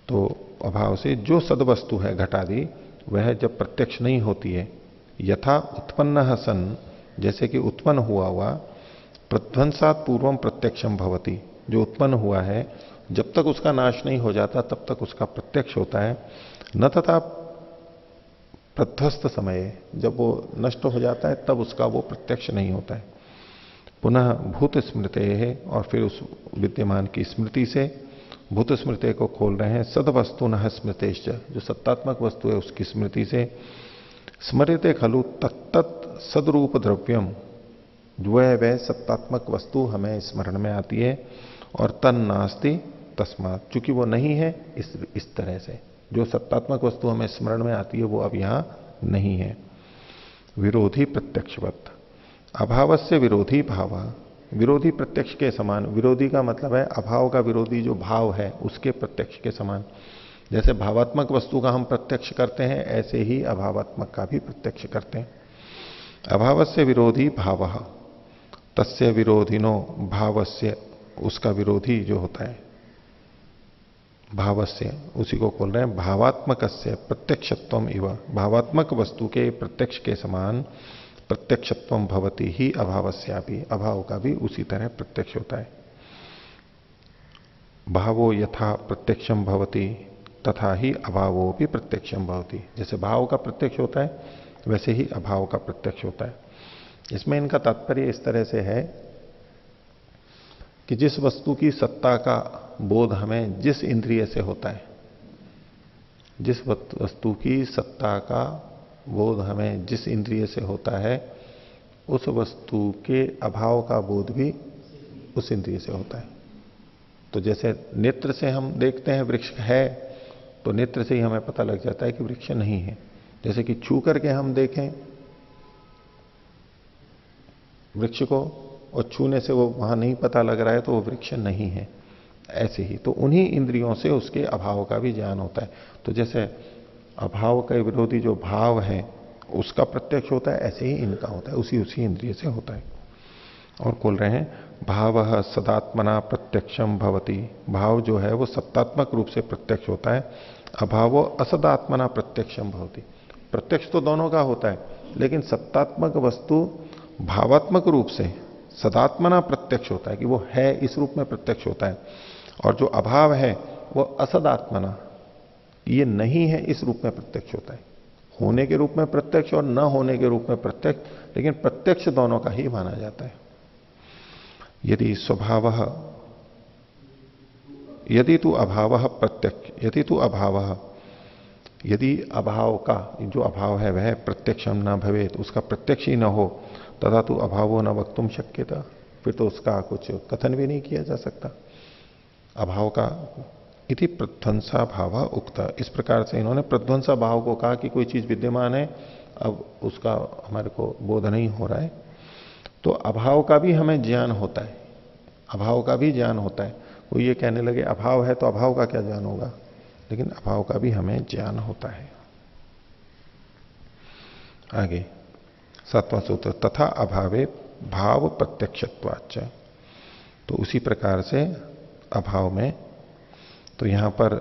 तो अभाव से जो सदवस्तु है घटादि, वह जब प्रत्यक्ष नहीं होती है, यथा उत्पन्न सन, जैसे कि उत्पन्न हुआ प्रध्वंसात् पूर्वम प्रत्यक्षम भवति, जो उत्पन्न हुआ है जब तक उसका नाश नहीं हो जाता तब तक उसका प्रत्यक्ष होता है। न तथा प्रध्वस्त समय, जब वो नष्ट हो जाता है तब उसका वो प्रत्यक्ष नहीं होता है। पुनः भूत स्मृति है, और फिर उस विद्यमान की स्मृति से भूत स्मृति को खोल रहे हैं। सद वस्तु न स्मृतिश्च, जो सत्तात्मक वस्तु है उसकी स्मृति से स्मृते खलु तत्त सदरूप द्रव्यम, वह सत्तात्मक वस्तु हमें स्मरण में आती है। और तन नास्ति तस्मात्, चूंकि वो नहीं है इस तरह से जो सत्तात्मक वस्तु हमें स्मरण में आती है वो अब यहां नहीं है। विरोधी प्रत्यक्षवत अभावस्य विरोधी भाव, विरोधी प्रत्यक्ष के समान। विरोधी का मतलब है अभाव का विरोधी जो भाव है उसके प्रत्यक्ष के समान। जैसे भावात्मक वस्तु का हम प्रत्यक्ष करते हैं, ऐसे ही अभावात्मक का भी प्रत्यक्ष करते हैं। अभावस्य विरोधी भाव तस्य विरोधिनो भावस्य, उसका विरोधी जो होता है भावस्य, उसी को खोल रहे हैं। भावात्मकस्य प्रत्यक्षत्वम इव, भावात्मक वस्तु के प्रत्यक्ष के समान प्रत्यक्षत्वम भवति ही अभावस्यापि, अभाव का भी उसी तरह प्रत्यक्ष होता है। भावो यथा प्रत्यक्षम भवति तथा ही अभावो भी प्रत्यक्षम भवति, जैसे भाव का प्रत्यक्ष होता है वैसे ही अभाव का प्रत्यक्ष होता है। इसमें इनका तात्पर्य इस तरह से है कि जिस वस्तु की सत्ता का बोध हमें जिस इंद्रिय से होता है, जिस वस्तु की सत्ता का बोध हमें जिस इंद्रिय से होता है, उस वस्तु के अभाव का बोध भी उस इंद्रिय से होता है। तो जैसे नेत्र से हम देखते हैं वृक्ष है, तो नेत्र से ही हमें पता लग जाता है कि वृक्ष नहीं है। जैसे कि छू करके हम देखें वृक्ष को और छूने से वो वहां नहीं पता लग रहा है, तो वो वृक्ष नहीं है। ऐसे ही तो उन्हीं इंद्रियों से उसके अभाव का भी ज्ञान होता है। तो जैसे अभाव के विरोधी जो भाव है उसका प्रत्यक्ष होता है, ऐसे ही इनका होता है, उसी इंद्रिय से होता है। और बोल रहे हैं भाव सदात्मना प्रत्यक्षम भवति, भाव जो है वो सत्तात्मक रूप से प्रत्यक्ष होता है। अभावो असदात्मना प्रत्यक्षम भवति, प्रत्यक्ष तो दोनों का होता है, लेकिन सत्तात्मक वस्तु भावात्मक रूप से सदात्मना प्रत्यक्ष होता है कि वो है इस रूप में प्रत्यक्ष होता है। और जो अभाव है वो असदात्मना, ये नहीं है इस रूप में प्रत्यक्ष होता है। होने के रूप में प्रत्यक्ष और न होने के रूप में प्रत्यक्ष, लेकिन प्रत्यक्ष दोनों का ही माना जाता है। यदि स्वभाव, यदि तू अभाव प्रत्यक्ष, यदि तू अभाव, यदि अभाव का जो अभाव है वह प्रत्यक्षम न भवे, तो उसका प्रत्यक्ष ही न हो, तथा तो अभावो न वक्तुम शक्यता, फिर तो उसका कुछ कथन भी नहीं किया जा सकता अभाव का। इति प्रध्वंसा भाव उक्ता, इस प्रकार से इन्होंने प्रध्वंसा भाव को कहा कि कोई चीज विद्यमान है, अब उसका हमारे को बोध नहीं हो रहा है, तो अभाव का भी हमें ज्ञान होता है, अभाव का भी ज्ञान होता है। कोई ये कहने लगे अभाव है तो अभाव का क्या ज्ञान होगा, लेकिन अभाव का भी हमें ज्ञान होता है। आगे 7वां सूत्र, तथा अभावे भाव प्रत्यक्षत्वाच्च, तो उसी प्रकार से अभाव में, तो यहां पर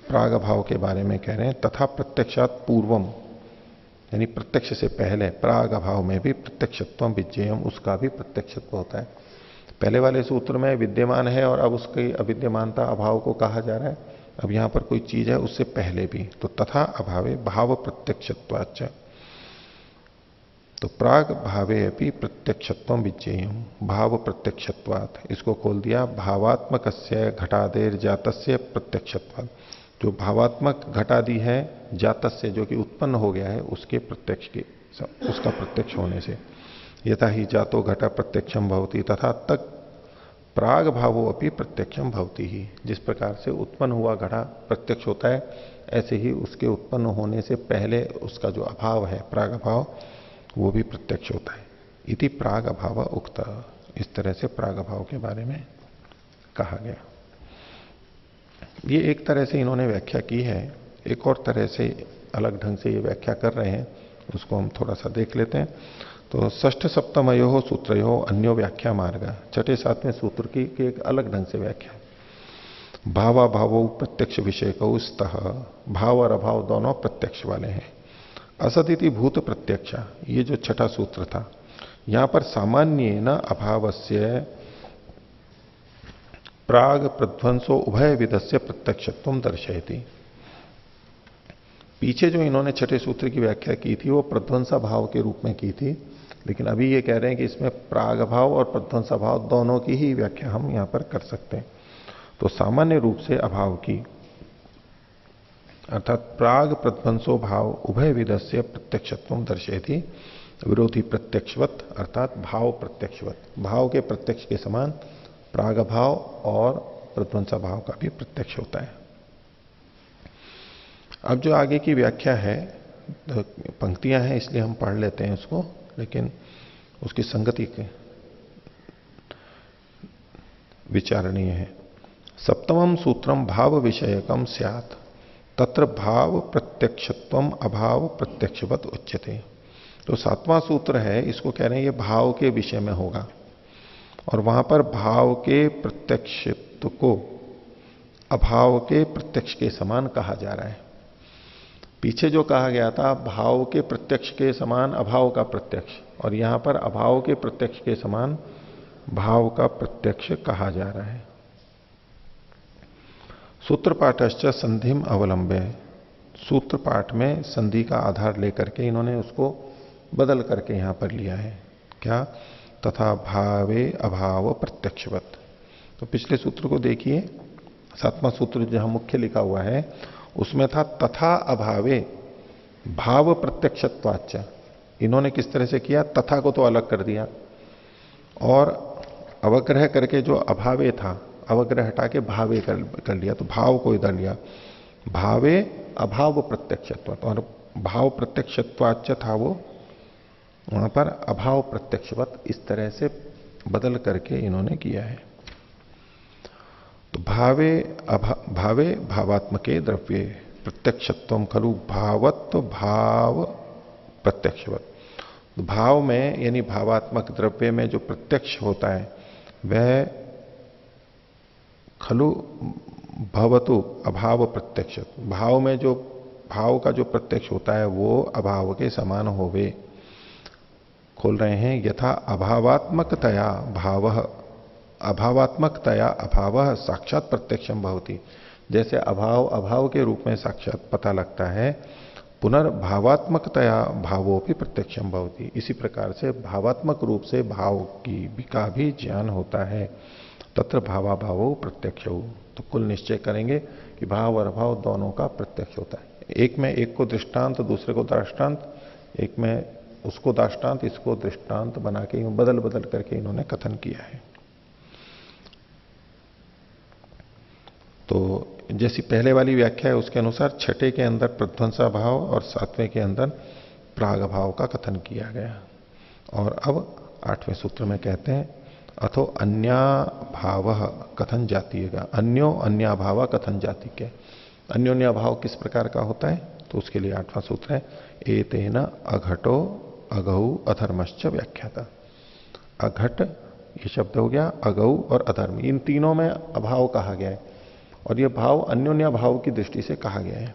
प्राग भाव के बारे में कह रहे हैं। तथा प्रत्यक्षात पूर्वम, यानी प्रत्यक्ष से पहले प्राग भाव में भी प्रत्यक्षत्वम विज्ञेयम, उसका भी प्रत्यक्षत्व होता है। पहले वाले सूत्र में विद्यमान है और अब उसकी अविद्यमानता अभाव को कहा जा रहा है, अब यहां पर कोई चीज है उससे पहले भी, तो तथा अभावे भाव प्रत्यक्षत्वाच्च, तो प्राग भावे अपनी प्रत्यक्षत्वम विज्ञेयम भाव प्रत्यक्षत्वात्, इसको खोल दिया भावात्मकस्य घटादेर जातस्य प्रत्यक्षत्वात्, जो भावात्मक घटादि है जातस्य जो कि उत्पन्न हो गया है उसके प्रत्यक्ष के, उसका प्रत्यक्ष होने से। यथा ही जातो घटा प्रत्यक्षम भवति तथा तक प्राग भावो अपनी प्रत्यक्षम भवति ही। जिस प्रकार से उत्पन्न हुआ घड़ा प्रत्यक्ष होता है, ऐसे ही उसके उत्पन्न होने से पहले उसका जो अभाव है प्राग अभाव, वो भी प्रत्यक्ष होता है। इति प्राग अभाव उक्त, इस तरह से प्राग अभाव के बारे में कहा गया। ये एक तरह से इन्होंने व्याख्या की है, एक और तरह से अलग ढंग से ये व्याख्या कर रहे हैं, उसको हम थोड़ा सा देख लेते हैं। तो षष्ठ सप्तमयो सूत्रयो अन्यो व्याख्या मार्ग, छठे सातवें सूत्र की एक अलग ढंग से व्याख्या। भावा भावो प्रत्यक्ष विषय को स्तः, भाव और अभाव दोनों प्रत्यक्ष वाले हैं। असदिति भूत प्रत्यक्ष, ये जो छठा सूत्र था, यहां पर सामान्य न अभावस्य प्राग प्रध्वंसो उभय विधस्य प्रत्यक्षत्वम दर्शयति। पीछे जो इन्होंने छठे सूत्र की व्याख्या की थी वो प्रध्वंसा भाव के रूप में की थी, लेकिन अभी ये कह रहे हैं कि इसमें प्राग भाव और प्रध्वंसा भाव दोनों की ही व्याख्या हम यहां पर कर सकते हैं। तो सामान्य रूप से अभाव की अर्थात प्राग प्रध्वंसो भाव उभय विधस्य प्रत्यक्षत्वम दर्शयति, विरोधी प्रत्यक्षवत अर्थात भाव प्रत्यक्षवत, भाव के प्रत्यक्ष के समान प्राग भाव और प्रध्वंसा भाव का भी प्रत्यक्ष होता है। अब जो आगे की व्याख्या है, तो पंक्तियां हैं इसलिए हम पढ़ लेते हैं उसको, लेकिन उसकी संगति के विचारणीय है। सप्तमम सूत्रम भाव विषयकम स्यात् तत्र भाव प्रत्यक्षत्वम अभाव प्रत्यक्षवत उच्यते। तो सातवां सूत्र है, इसको कह रहे हैं ये भाव के विषय में होगा, और वहां पर भाव के प्रत्यक्षत्व को अभाव के प्रत्यक्ष के समान कहा जा रहा है। पीछे जो कहा गया था भाव के प्रत्यक्ष के समान अभाव का प्रत्यक्ष, और यहां पर अभाव के प्रत्यक्ष के समान भाव का प्रत्यक्ष कहा जा रहा है। सूत्र पाठश्च संधिम अवलंबे, सूत्र पाठ में संधि का आधार लेकर के इन्होंने उसको बदल करके यहां पर लिया है। क्या? तथा भावे अभाव प्रत्यक्षवत। तो पिछले सूत्र को देखिए, सातवां सूत्र जहां मुख्य लिखा हुआ है उसमें था तथा अभावे भाव प्रत्यक्षत्वाच्च। इन्होंने किस तरह से किया? तथा को तो अलग कर दिया और अवग्रह करके जो अभावे था, अवग्रह हटा के भावे कर लिया, तो भाव को इधर लिया। भावे अभाव प्रत्यक्षत्व, और भाव प्रत्यक्षत्वाच्च था वो, वहां पर अभाव प्रत्यक्षवत, इस तरह से बदल करके इन्होंने किया है। तो भावे भावात्मके द्रव्ये प्रत्यक्षत्वम खलु भावत्व भाव प्रत्यक्षवत। भाव में यानी भावात्मक द्रव्य में जो प्रत्यक्ष होता है वह खलु भवतु अभाव प्रत्यक्ष, भाव में जो भाव का जो प्रत्यक्ष होता है वो अभाव के समान होवे। खोल रहे हैं, यथा अभावात्मकतया भाव, अभावात्मकतया अभाव साक्षात प्रत्यक्षम भवति। जैसे अभाव अभाव के रूप में साक्षात पता लगता है, पुनर्भावात्मकतया भावो भी प्रत्यक्षम भवति। इसी प्रकार से भावात्मक रूप से भाव का भी ज्ञान होता है। तत्र भावाभावो प्रत्यक्ष हो, तो कुल निश्चय करेंगे कि भाव और अभाव दोनों का प्रत्यक्ष होता है। एक में एक को दृष्टांत, दूसरे को दृष्टांत, एक में उसको दृष्टांत इसको दृष्टांत बना के बदल बदल करके इन्होंने कथन किया है। तो जैसी पहले वाली व्याख्या है उसके अनुसार छठे के अंदर प्रध्वंसा भाव और सातवें के अंदर प्राग भाव का कथन किया गया। और अब आठवें सूत्र में कहते हैं अथो अन्या भाव कथन जातीय का, अन्यो अन्या भाव कथन जाति के। अन्योन्या भाव किस प्रकार का होता है? तो उसके लिए आठवां सूत्र है एतेन अघटो अगौ अधर्मश्च व्याख्याता। अघट ये शब्द हो गया, अगौ और अधर्म, इन तीनों में अभाव कहा गया है और यह भाव अन्योन्या भाव की दृष्टि से कहा गया है।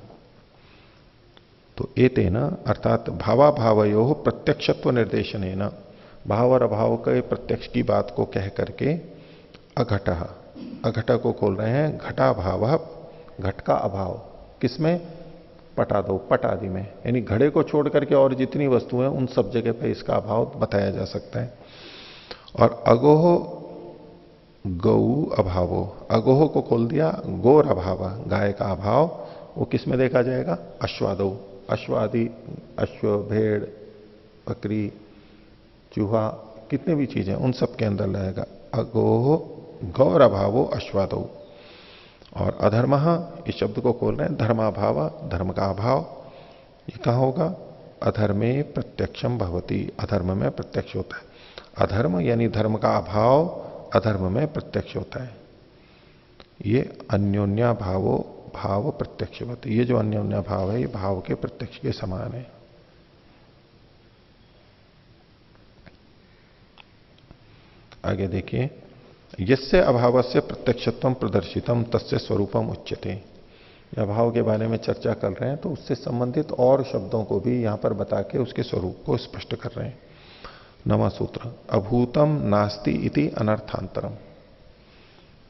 तो एतेन अर्थात भावा भावयो प्रत्यक्षत्व निर्देशनेन, भाव और अभाव के प्रत्यक्ष की बात को कह करके अघट, अघट को खोल रहे हैं, घटा भाव, घट का अभाव किसमें? पटा दो, पट आदि में, यानी घड़े को छोड़ करके और जितनी वस्तुएं उन सब जगह पे इसका अभाव बताया जा सकता है। और अगोह गौ अभावो, अगोह को खोल दिया, गोर अभाव, गाय का अभाव, वो किस में देखा जाएगा? अश्वादो, अश्वादि, अश्व, भेड़, बकरी, चूहा, कितने भी चीजें उन सब के अंदर लगेगा। अगोह गौर अभावो अश्वादो। और अधर्म, इस शब्द को खोल रहे हैं, धर्माभाव, धर्म का अभाव, ये कहां होगा? अधर्मे प्रत्यक्षम भवती, अधर्म में प्रत्यक्ष होता है। अधर्म यानी धर्म का अभाव अधर्म में प्रत्यक्ष होता है। ये अन्योन्या भावो भाव प्रत्यक्षवत, ये जो अन्योन्या भाव है ये भाव के प्रत्यक्ष के समान है। आगे देखिए, यस्य अभावस्य प्रत्यक्षत्वम प्रदर्शितम तस्य स्वरूपम उच्यते। अभाव के बारे में चर्चा कर रहे हैं तो उससे संबंधित और शब्दों को भी यहां पर बता के उसके स्वरूप को स्पष्ट कर रहे हैं। नवा सूत्र, अभूतम नास्ति इति अनर्थांतरम।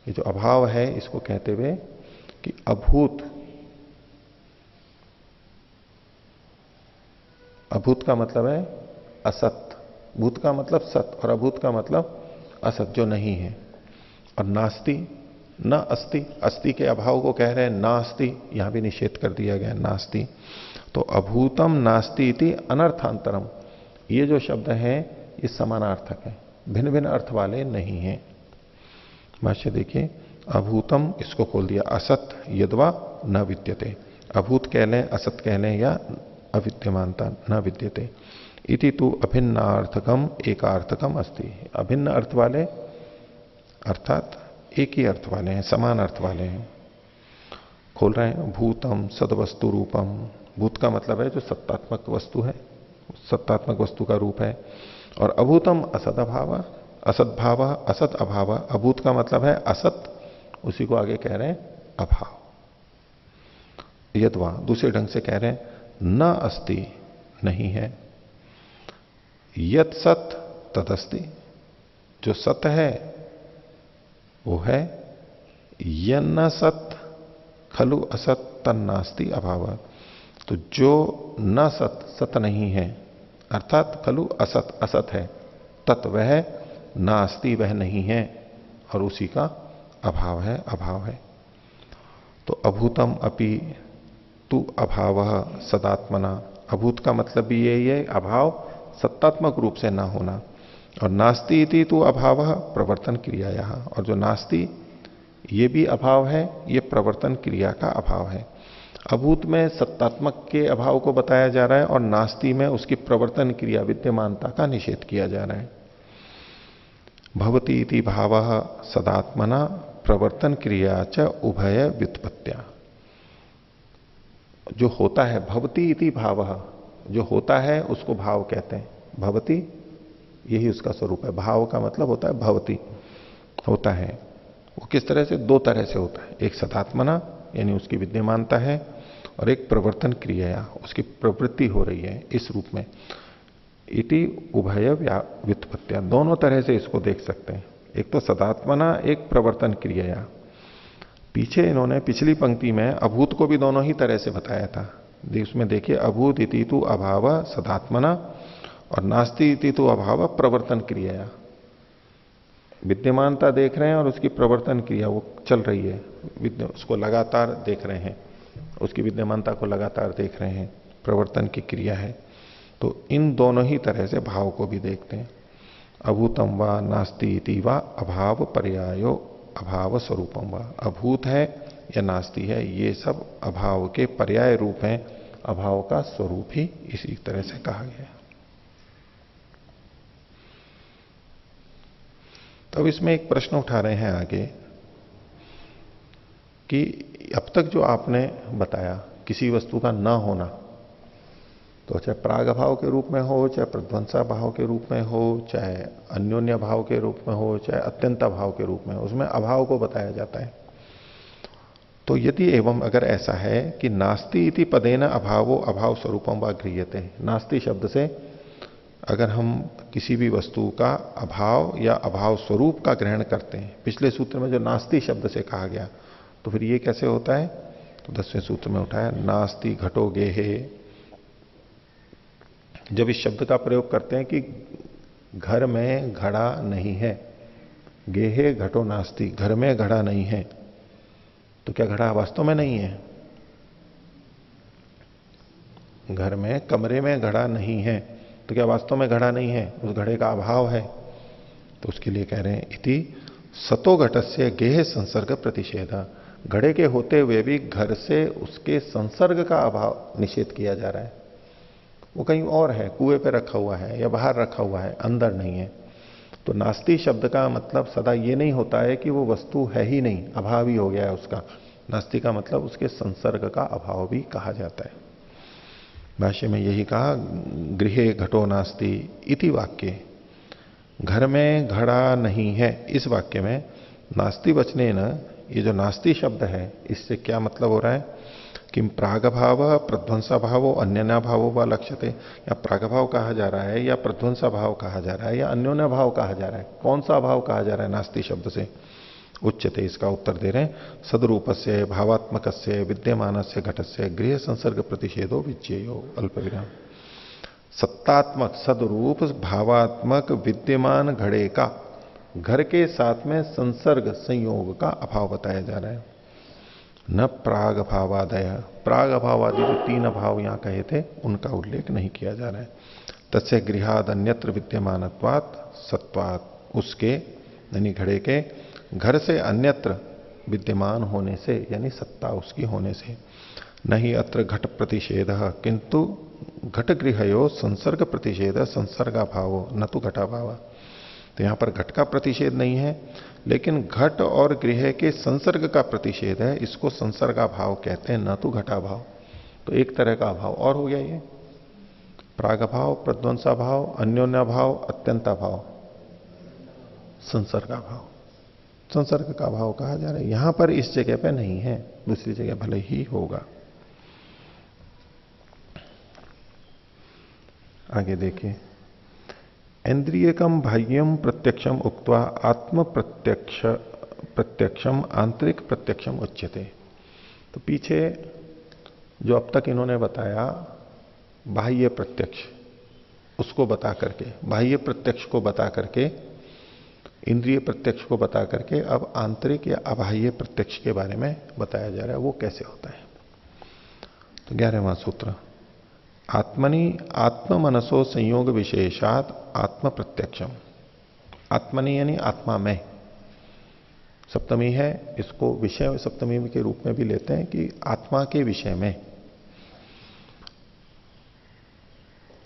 ये जो अभाव है इसको कहते हुए कि अभूत, अभूत का मतलब है असत, भूत का मतलब सत और अभूत का मतलब असत, जो नहीं है। और नास्ति, न अस्ति, अस्ति के अभाव को कह रहे हैं नास्ति, यहां भी निषेध कर दिया गया नास्ति। तो अभूतम नास्ति इति अनर्थांतरम, ये जो शब्द है ये समानार्थक है, भिन्न भिन्न अर्थ वाले नहीं है। भाष्य देखिए, अभूतम इसको खोल दिया, असत यद्वा न विद्यते, अभूत कह लें, असत कह लें या अविद्यमानता न विद्यते। इति तु अभिन्नार्थकम एकार्थकम अस्ति, अभिन्न अर्थ वाले अर्थात एक ही अर्थ वाले हैं, समान अर्थ वाले हैं। खोल रहे हैं, भूतम सदवस्तु रूपम, भूत का मतलब है जो सत्तात्मक वस्तु है, सत्तात्मक वस्तु का रूप है। और अभूतम असद अभाव, असद भाव, असत अभाव, अभूत का मतलब है असत, उसी को आगे कह रहे हैं अभाव। यद्वा, दूसरे ढंग से कह रहे हैं न अस्ति, नहीं है, यत सत तदस्ति, जो सत है वो है, यन्न सत खलु असत तन्नास्ति अभाव, तो जो न सत, सत नहीं है, अर्थात खलु असत, असत है, तत् वह नास्ति, वह नहीं है, और उसी का अभाव है, अभाव है। तो अभूतम अपि तु अभाव सदात्मना, अभूत का मतलब भी यही है, अभाव सत्तात्मक रूप से ना होना। और नास्ति इति तु अभाव प्रवर्तन क्रिया, और जो नास्ति ये भी अभाव है, ये प्रवर्तन क्रिया का अभाव है। अभूत में सत्तात्मक के अभाव को बताया जा रहा है और नास्ति में उसकी प्रवर्तन क्रिया विद्यमानता का निषेध किया जा रहा है। भवति इति भावः सदात्मना प्रवर्तन क्रिया च उभय व्युत्पत्त्या, जो होता है, भवति इति भावः, जो होता है उसको भाव कहते हैं। भवति यही उसका स्वरूप है, भाव का मतलब होता है भवति, होता है। वो किस तरह से? दो तरह से होता है, एक सदात्मना यानी उसकी विद्यमानता है, और एक प्रवर्तन क्रिया, उसकी प्रवृत्ति हो रही है इस रूप में। इति उभय व्युत्पत्त्या, दोनों तरह से इसको देख सकते हैं, एक तो सदात्मना, एक प्रवर्तन क्रिया। पीछे इन्होंने पिछली पंक्ति में अभूत को भी दोनों ही तरह से बताया था, उसमें देखिए, अभूत इति तु अभाव सदात्मना और नास्ति इति तु अभाव प्रवर्तन क्रिया। विद्यमानता देख रहे हैं और उसकी प्रवर्तन क्रिया वो चल रही है, उसको लगातार देख रहे हैं, उसकी विद्यमानता को लगातार देख रहे हैं, प्रवर्तन की क्रिया है। तो इन दोनों ही तरह से भाव को भी देखते हैं। अभूतम व नास्ति इति व अभाव पर्यायो अभाव स्वरूपम व, अभूत है या नास्ति है, ये सब अभाव के पर्याय रूप हैं, अभाव का स्वरूप ही इसी तरह से कहा गया है। तो अब इसमें एक प्रश्न उठा रहे हैं आगे कि अब तक जो आपने बताया किसी वस्तु का न होना, तो चाहे प्राग भाव के रूप में हो, चाहे प्रध्वंसा भाव के रूप में हो, चाहे अन्योन्य भाव के रूप में हो, चाहे अत्यंत भाव के रूप में हो, उसमें अभाव को बताया जाता है। तो यदि एवं अगर ऐसा है कि नास्ति इति पदेन अभावो अभाव स्वरूपम व गृह्यते, नास्ति शब्द से अगर हम किसी भी वस्तु का अभाव या अभाव स्वरूप का ग्रहण करते हैं, पिछले सूत्र में जो नास्ति शब्द से कहा गया, तो फिर ये कैसे होता है? तो 10वें सूत्र में उठाया, नास्ति घटो गेहे। जब इस शब्द का प्रयोग करते हैं कि घर में घड़ा नहीं है, गेहे घटो नास्ति, घर में घड़ा नहीं है, तो क्या घड़ा वास्तव में नहीं है? घर में कमरे में घड़ा नहीं है, तो क्या वास्तव में घड़ा नहीं है, उस घड़े का अभाव है? तो उसके लिए कह रहे हैं इति सतो घटस्य गेह संसर्ग प्रतिषेध, घड़े के होते हुए भी घर से उसके संसर्ग का अभाव निषेध किया जा रहा है। वो कहीं और है, कुएं पे रखा हुआ है या बाहर रखा हुआ है, अंदर नहीं है। तो नास्ति शब्द का मतलब सदा ये नहीं होता है कि वो वस्तु है ही नहीं, अभाव ही हो गया है उसका। नास्ति का मतलब उसके संसर्ग का अभाव भी कहा जाता है। भाष्य में यही कहा, गृहे घटो नास्ति इति वाक्य, घर में घड़ा नहीं है, इस वाक्य में नास्ति वचने न, ये जो नास्ति शब्द है इससे क्या मतलब हो रहा है? किम प्रागभाव प्रध्वंसा भावो अन्योन्या भावो व लक्ष्यते, या प्रागभाव कहा जा रहा है या प्रध्वंसा भाव कहा जा रहा है या अन्योन्या भाव कहा जा रहा है? कौन सा भाव कहा जा रहा है नास्ति शब्द से? उच्चते, इसका उत्तर दे रहे हैं, सदरूपस्य भावात्मकस्य विद्यमानस्य घटस्य गृह संसर्ग प्रतिषेधो विज्ञेयो अल्पविराम। सत्तात्मक सदरूप भावात्मक विद्यमान घड़े का घर के साथ में संसर्ग संयोग का अभाव बताया जा रहा है। न प्राग भावादय, प्राग अभावादि जो तीन अभाव यहां कहे थे उनका उल्लेख नहीं किया जा रहा है। तस्य गृहाद अन्यत्र विद्यमानत्वात् सत्वात्, उसके यानी घड़े के घर से अन्यत्र विद्यमान होने से यानी सत्ता उसकी होने से, नहीं अत्र घट प्रतिषेध, किंतु घट गृहयो संसर्ग प्रतिषेध संसर्गाभावो न तो घटाभाव। तो यहां पर घट का प्रतिषेध नहीं है, लेकिन घट और गृह के संसर्ग का प्रतिषेध है। इसको संसर्गाभाव कहते हैं, न तो घटाभाव। तो एक तरह का अभाव और हो गया ये, प्रागभाव, प्रध्वंसाभाव, अन्योन्याभाव, अत्यंताभाव, संसर्गाभाव। संसर्ग का भाव कहा जा रहा है, यहां पर इस जगह पे नहीं है, दूसरी जगह भले ही होगा। आगे देखिए, इंद्रियकम बाह्यम प्रत्यक्षम उक्त्वा आत्म प्रत्यक्षम आंतरिक प्रत्यक्षम उच्यते। तो पीछे जो अब तक इन्होंने बताया बाह्य प्रत्यक्ष, उसको बता करके, बाह्य प्रत्यक्ष को बता करके, इंद्रिय प्रत्यक्ष को बता करके अब आंतरिक या अबाह्य प्रत्यक्ष के बारे में बताया जा रहा है, वो कैसे होता है। तो 11वां सूत्र, आत्मनि आत्म मनसो संयोग विशेषात आत्म प्रत्यक्षम। आत्मनि यानी आत्मा में, सप्तमी है, इसको विषय सप्तमी के रूप में भी लेते हैं कि आत्मा के विषय में।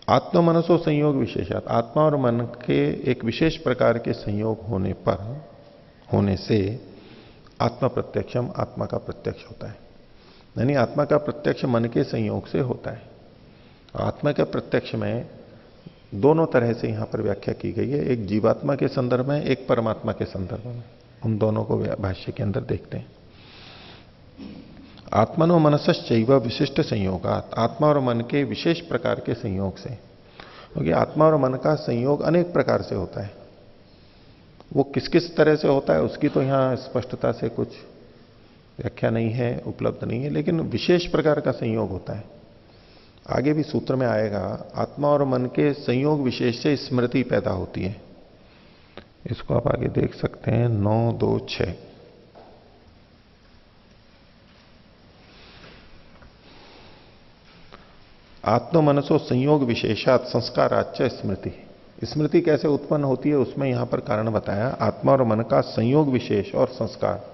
आत्म मनसो संयोग विशेषात, आत्मा और मन के एक विशेष प्रकार के संयोग होने से आत्म प्रत्यक्षम, आत्मा का प्रत्यक्ष होता है। यानी आत्मा का प्रत्यक्ष मन के संयोग से होता है। आत्मा के प्रत्यक्ष में दोनों तरह से यहां पर व्याख्या की गई है, एक जीवात्मा के संदर्भ में, एक परमात्मा के संदर्भ में। हम दोनों को भाष्य के अंदर देखते हैं। आत्मनो मनसश्चैव विशिष्ट संयोगात, आत्मा और मन के विशेष प्रकार के संयोग से, क्योंकि आत्मा और मन का संयोग अनेक प्रकार से होता है। वो किस किस तरह से होता है उसकी तो यहां स्पष्टता से कुछ व्याख्या नहीं है, उपलब्ध नहीं है, लेकिन विशेष प्रकार का संयोग होता है। आगे भी सूत्र में आएगा, आत्मा और मन के संयोग विशेष से स्मृति पैदा होती है। इसको आप आगे देख सकते हैं 926। आत्म मनसो संयोग विशेषात संस्काराच स्मृति, स्मृति कैसे उत्पन्न होती है उसमें यहां पर कारण बताया। आत्मा और मन का संयोग विशेष और संस्कार,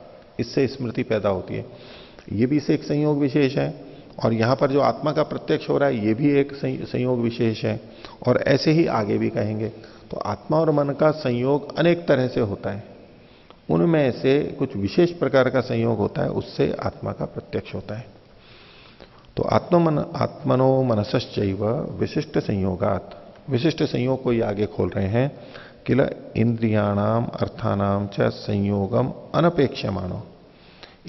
इससे स्मृति पैदा होती है। ये भी से एक संयोग विशेष है, और यहां पर जो आत्मा का प्रत्यक्ष हो रहा है ये भी एक संयोग विशेष है, और ऐसे ही आगे भी कहेंगे। तो आत्मा और मन का संयोग अनेक तरह से होता है, उनमें से कुछ विशेष प्रकार का संयोग होता है, उससे आत्मा का प्रत्यक्ष होता है। तो आत्मनो मनसश्चैव विशिष्ट संयोगात, विशिष्ट संयोग को ये आगे खोल रहे हैं, किल इंद्रियाणाम अर्थानाम च संयोगम अनपेक्षमानो,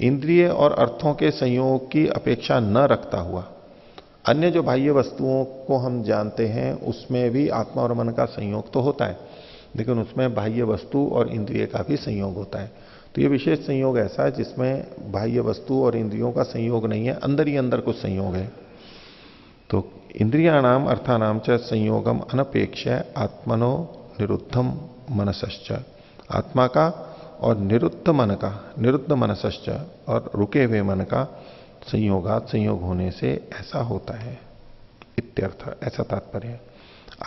इंद्रिय और अर्थों के संयोग की अपेक्षा न रखता हुआ अन्य जो बाह्य वस्तुओं को हम जानते हैं उसमें भी आत्मा और मन का संयोग तो होता है, लेकिन उसमें बाह्य वस्तु और इंद्रिय का भी संयोग होता है। तो ये विशेष संयोग ऐसा है जिसमें बाह्य वस्तु और इंद्रियों का संयोग नहीं है, अंदर ही अंदर कुछ संयोग है। तो इंद्रियाणाम अर्थानाम च संयोगम अनपेक्ष आत्मनो निरुद्धम मनसश्च, आत्मा का और निरुद्ध मन का, निरुद्ध मनसश्च और रुके हुए मन का संयोग होने से ऐसा होता है। इत्यर्थ, ऐसा तात्पर्य है।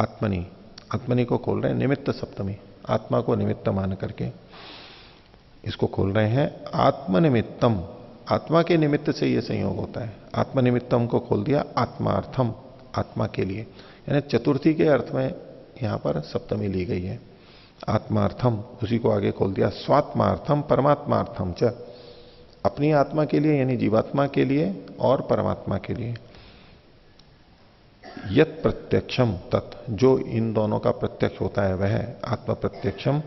आत्मनि, आत्मनि को खोल रहे हैं निमित्त सप्तमी, आत्मा को निमित्त मान करके इसको खोल रहे हैं। आत्मनिमित्तम, आत्मा के निमित्त से यह संयोग होता है। आत्मनिमित्तम को खोल दिया आत्मार्थम, आत्मा के लिए, यानी चतुर्थी के अर्थ में यहां पर सप्तमी ली गई है। आत्मार्थम, उसी को आगे खोल दिया स्वात्मार्थम परमात्मार्थम च, अपनी आत्मा के लिए यानी जीवात्मा के लिए और परमात्मा के लिए। यत प्रत्यक्षम तत्, जो इन दोनों का प्रत्यक्ष होता है वह आत्म प्रत्यक्षम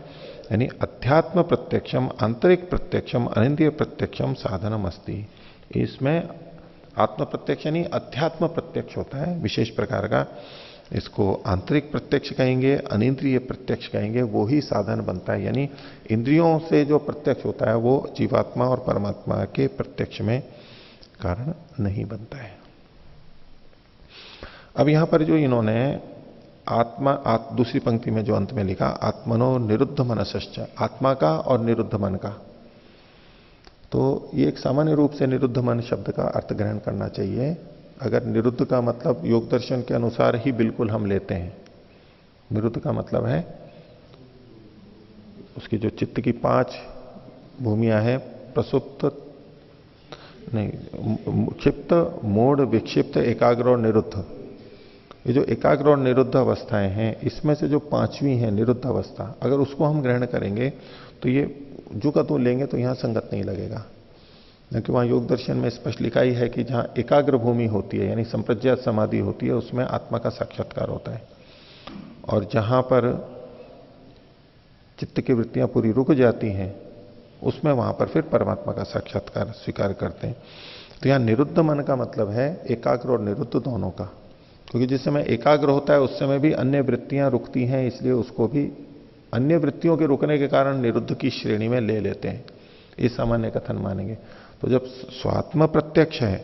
यानी अध्यात्म प्रत्यक्षम, आंतरिक प्रत्यक्षम, अनिंद्रिय प्रत्यक्षम साधनम अस्ति। इसमें आत्म प्रत्यक्ष यानी अध्यात्म प्रत्यक्ष होता है विशेष प्रकार का, इसको आंतरिक प्रत्यक्ष कहेंगे, अनिंद्रिय प्रत्यक्ष कहेंगे, वो ही साधन बनता है। यानी इंद्रियों से जो प्रत्यक्ष होता है वो जीवात्मा और परमात्मा के प्रत्यक्ष में कारण नहीं बनता है। अब यहां पर जो इन्होंने दूसरी पंक्ति में जो अंत में लिखा आत्मनो निरुद्ध मनसश्च, आत्मा का और निरुद्ध मन का, तो ये एक सामान्य रूप से निरुद्ध मन शब्द का अर्थ ग्रहण करना चाहिए। अगर निरुद्ध का मतलब योग दर्शन के अनुसार ही बिल्कुल हम लेते हैं, निरुद्ध का मतलब है उसकी जो चित्त की 5 भूमियां हैं, प्रसुप्त नहीं, क्षिप्त, मूढ़, विक्षिप्त, एकाग्र और निरुद्ध, ये जो एकाग्र और निरुद्ध अवस्थाएं हैं इसमें से जो 5वीं है निरुद्ध अवस्था, अगर उसको हम ग्रहण करेंगे तो ये जो का तो लेंगे तो यहां संगत नहीं लगेगा, क्योंकि वहां योग दर्शन में स्पष्ट लिखा ही है कि जहां एकाग्र भूमि होती है यानी संप्रज्ञात समाधि होती है उसमें आत्मा का साक्षात्कार होता है, और जहां पर चित्त की वृत्तियां पूरी रुक जाती हैं उसमें वहां पर फिर परमात्मा का साक्षात्कार स्वीकार करते हैं। तो यहां निरुद्ध मन का मतलब है एकाग्र और निरुद्ध दोनों का, क्योंकि जिस समय एकाग्र होता है उस समय भी अन्य वृत्तियां रुकती हैं, इसलिए उसको भी अन्य वृत्तियों के रुकने के कारण निरुद्ध की श्रेणी में ले लेते हैं, ये सामान्य कथन मानेंगे। तो जब स्वात्म प्रत्यक्ष है,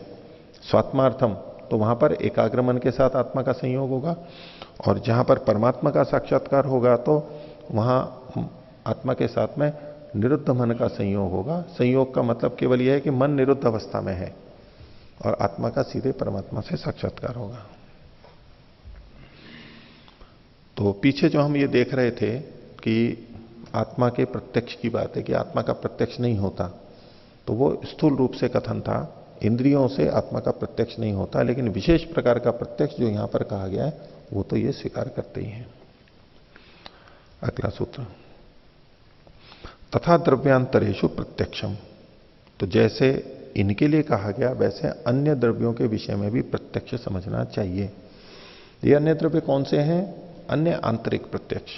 स्वात्मार्थम, तो वहां पर एकाग्र मन के साथ आत्मा का संयोग होगा, और जहां पर परमात्मा का साक्षात्कार होगा तो वहां आत्मा के साथ में निरुद्ध मन का संयोग होगा। संयोग का मतलब केवल यह है कि मन निरुद्ध अवस्था में है और आत्मा का सीधे परमात्मा से साक्षात्कार होगा। तो पीछे जो हम ये देख रहे थे कि आत्मा के प्रत्यक्ष की बात है कि आत्मा का प्रत्यक्ष नहीं होता, तो वो स्थूल रूप से कथन था, इंद्रियों से आत्मा का प्रत्यक्ष नहीं होता, लेकिन विशेष प्रकार का प्रत्यक्ष जो यहां पर कहा गया है वो तो ये स्वीकार करते ही हैं। अगला सूत्र, तथा द्रव्यांतरेषु प्रत्यक्षम, तो जैसे इनके लिए कहा गया वैसे अन्य द्रव्यों के विषय में भी प्रत्यक्ष समझना चाहिए। ये अन्य द्रव्य कौन से हैं? अन्य आंतरिक प्रत्यक्ष,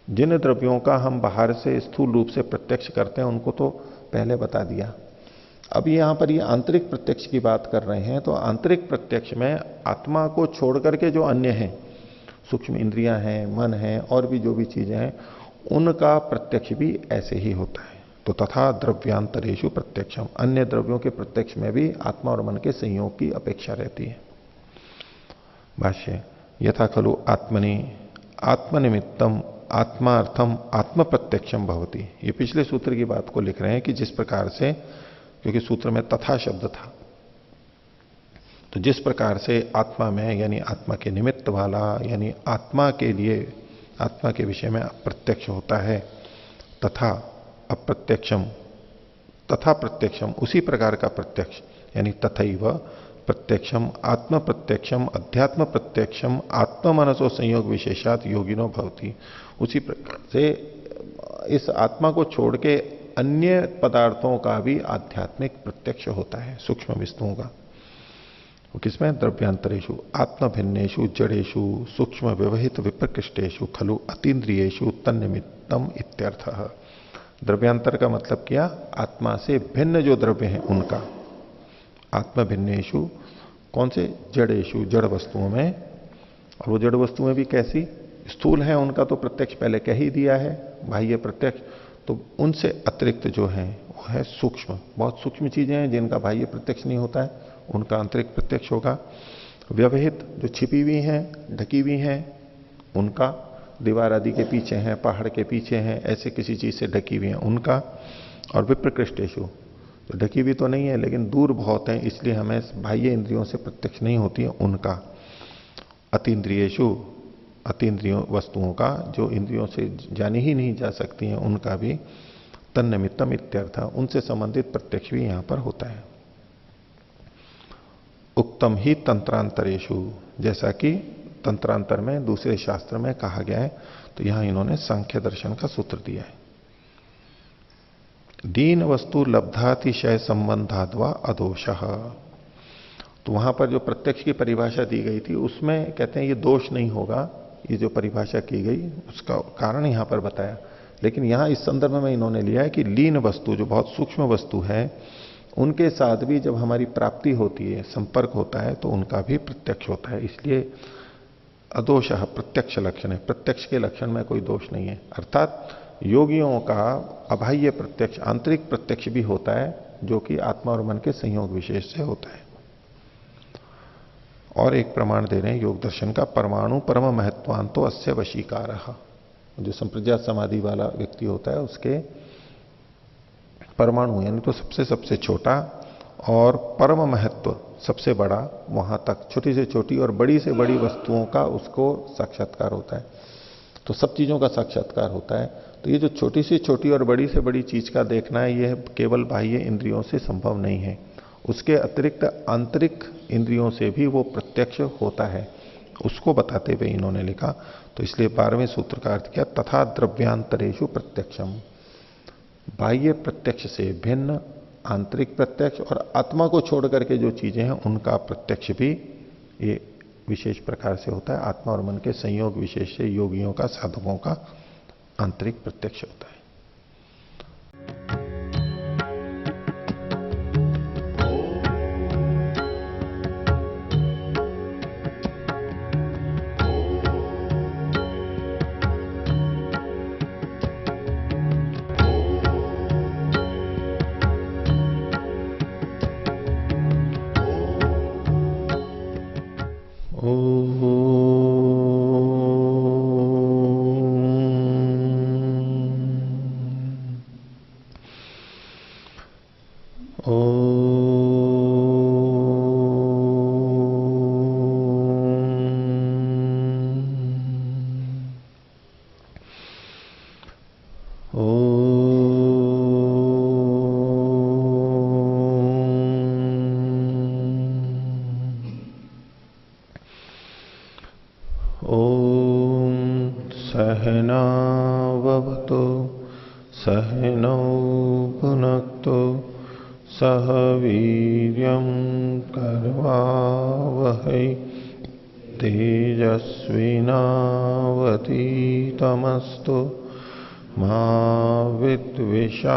जिन द्रव्यों का हम बाहर से स्थूल रूप से प्रत्यक्ष करते हैं उनको तो पहले बता दिया। अब यहां पर ये आंतरिक प्रत्यक्ष की बात कर रहे हैं, तो आंतरिक प्रत्यक्ष में आत्मा को छोड़ करके जो अन्य हैं, सूक्ष्म इंद्रियां हैं, मन है, और भी जो भी चीजें हैं, उनका प्रत्यक्ष भी ऐसे ही होता है। तो तथा द्रव्यांतरेषु प्रत्यक्षम, अन्य द्रव्यों के प्रत्यक्ष में भी आत्मा और मन के संयोग की अपेक्षा रहती है। भाष्य, यथा खलु आत्मनि आत्मनिमित्तम आत्मार्थम आत्म प्रत्यक्षम भवति। ये पिछले सूत्र की बात को लिख रहे हैं कि जिस प्रकार से, क्योंकि सूत्र में तथा शब्द था, तो जिस प्रकार से आत्मा में यानी आत्मा के निमित्त वाला यानी आत्मा के लिए, आत्मा के विषय में प्रत्यक्ष होता है, तथा अप्रत्यक्षम, तथा प्रत्यक्षम, उसी प्रकार का प्रत्यक्ष यानी तथैव प्रत्यक्षम आत्म प्रत्यक्षम अध्यात्म प्रत्यक्षम आत्म मनसो संयोग विशेषात योगिनो भवति। उसी प्रकार से इस आत्मा को छोड़ के अन्य पदार्थों का भी आध्यात्मिक प्रत्यक्ष होता है, सूक्ष्म वस्तुओं का। वो किसमें? द्रव्यांतरेषु आत्मभिन्नेषु जड़ेषु सूक्ष्म व्यवहित विप्रकृष्टेषु खलु अतीन्द्रियेषु तन्निमित्तम इत्यर्थः। द्रव्यांतर का मतलब किया आत्मा से भिन्न जो द्रव्य हैं उनका, आत्म भिन्नेषु, कौन से? जड़ेषु, जड़ वस्तुओं में। और वो जड़ वस्तुएं भी कैसी? स्थूल है उनका तो प्रत्यक्ष पहले कह ही दिया है, बाह्य प्रत्यक्ष। तो उनसे अतिरिक्त जो है वो है सूक्ष्म, बहुत सूक्ष्म चीजें हैं जिनका बाह्य प्रत्यक्ष नहीं होता है, उनका आंतरिक प्रत्यक्ष होगा। व्यवहित, जो छिपी हुई हैं, ढकी हुई हैं, उनका दीवार आदि के पीछे हैं, पहाड़ के पीछे हैं, ऐसे किसी चीज से ढकी हुई हैं उनका। और विप्रकृष्टेषु, तो ढकी हुई तो नहीं है लेकिन दूर बहुत है, इसलिए हमें बाह्य इंद्रियों से प्रत्यक्ष नहीं होती है, उनका। अतीन्द्रियेषु, अतीन्द्रियों वस्तुओं का जो इंद्रियों से जानी ही नहीं जा सकती हैं उनका भी तन्निमित्तम इत्यर्थ, उनसे संबंधित प्रत्यक्ष भी यहां पर होता है। उक्तम ही तंत्रांतरेषु, जैसा कि तंत्रांतर में दूसरे शास्त्र में कहा गया है, तो यहां इन्होंने सांख्य दर्शन का सूत्र दिया है। दीन वस्तु लब्धातिशय संबंधाद्वा अदोषः, तो वहां पर जो प्रत्यक्ष की परिभाषा दी गई थी उसमें कहते हैं ये दोष नहीं होगा, ये जो परिभाषा की गई उसका कारण यहां पर बताया। लेकिन यहां इस संदर्भ में इन्होंने लिया है कि लीन वस्तु जो बहुत सूक्ष्म वस्तु है उनके साथ भी जब हमारी प्राप्ति होती है, संपर्क होता है, तो उनका भी प्रत्यक्ष होता है। इसलिए अदोषः प्रत्यक्ष लक्षण है, प्रत्यक्ष के लक्षण में कोई दोष नहीं है। अर्थात योगियों का अबाह्य प्रत्यक्ष, आंतरिक प्रत्यक्ष भी होता है जो कि आत्मा और मन के संयोग विशेष से होता है। और एक प्रमाण दे रहे हैं योग दर्शन का, परमाणु परम महत्वांतो अस्य वशीकारः, जो संप्रज्ञात समाधि वाला व्यक्ति होता है उसके परमाणु यानी तो सबसे छोटा और परम महत्व सबसे बड़ा, वहां तक छोटी से छोटी और बड़ी से बड़ी वस्तुओं का उसको साक्षात्कार होता है। तो सब चीजों का साक्षात्कार होता है। तो ये जो छोटी से छोटी और बड़ी से बड़ी चीज का देखना है, यह केवल बाह्य इंद्रियों से संभव नहीं है, उसके अतिरिक्त आंतरिक इंद्रियों से भी वो प्रत्यक्ष होता है, उसको बताते हुए इन्होंने लिखा। तो इसलिए 12वें सूत्र का अर्थ किया, तथा द्रव्यांतरेषु प्रत्यक्षम, बाह्य प्रत्यक्ष से भिन्न आंतरिक प्रत्यक्ष और आत्मा को छोड़ करके जो चीजें हैं उनका प्रत्यक्ष भी ये विशेष प्रकार से होता है। आत्मा और मन के संयोग विशेष से योगियों का, साधकों का आंतरिक प्रत्यक्ष होता है। सहनाववतु सहनौ भुनक्तु सह वीर्यं करवावहै तेजस्विनावधीतमस्तु मा विद्विषावहै।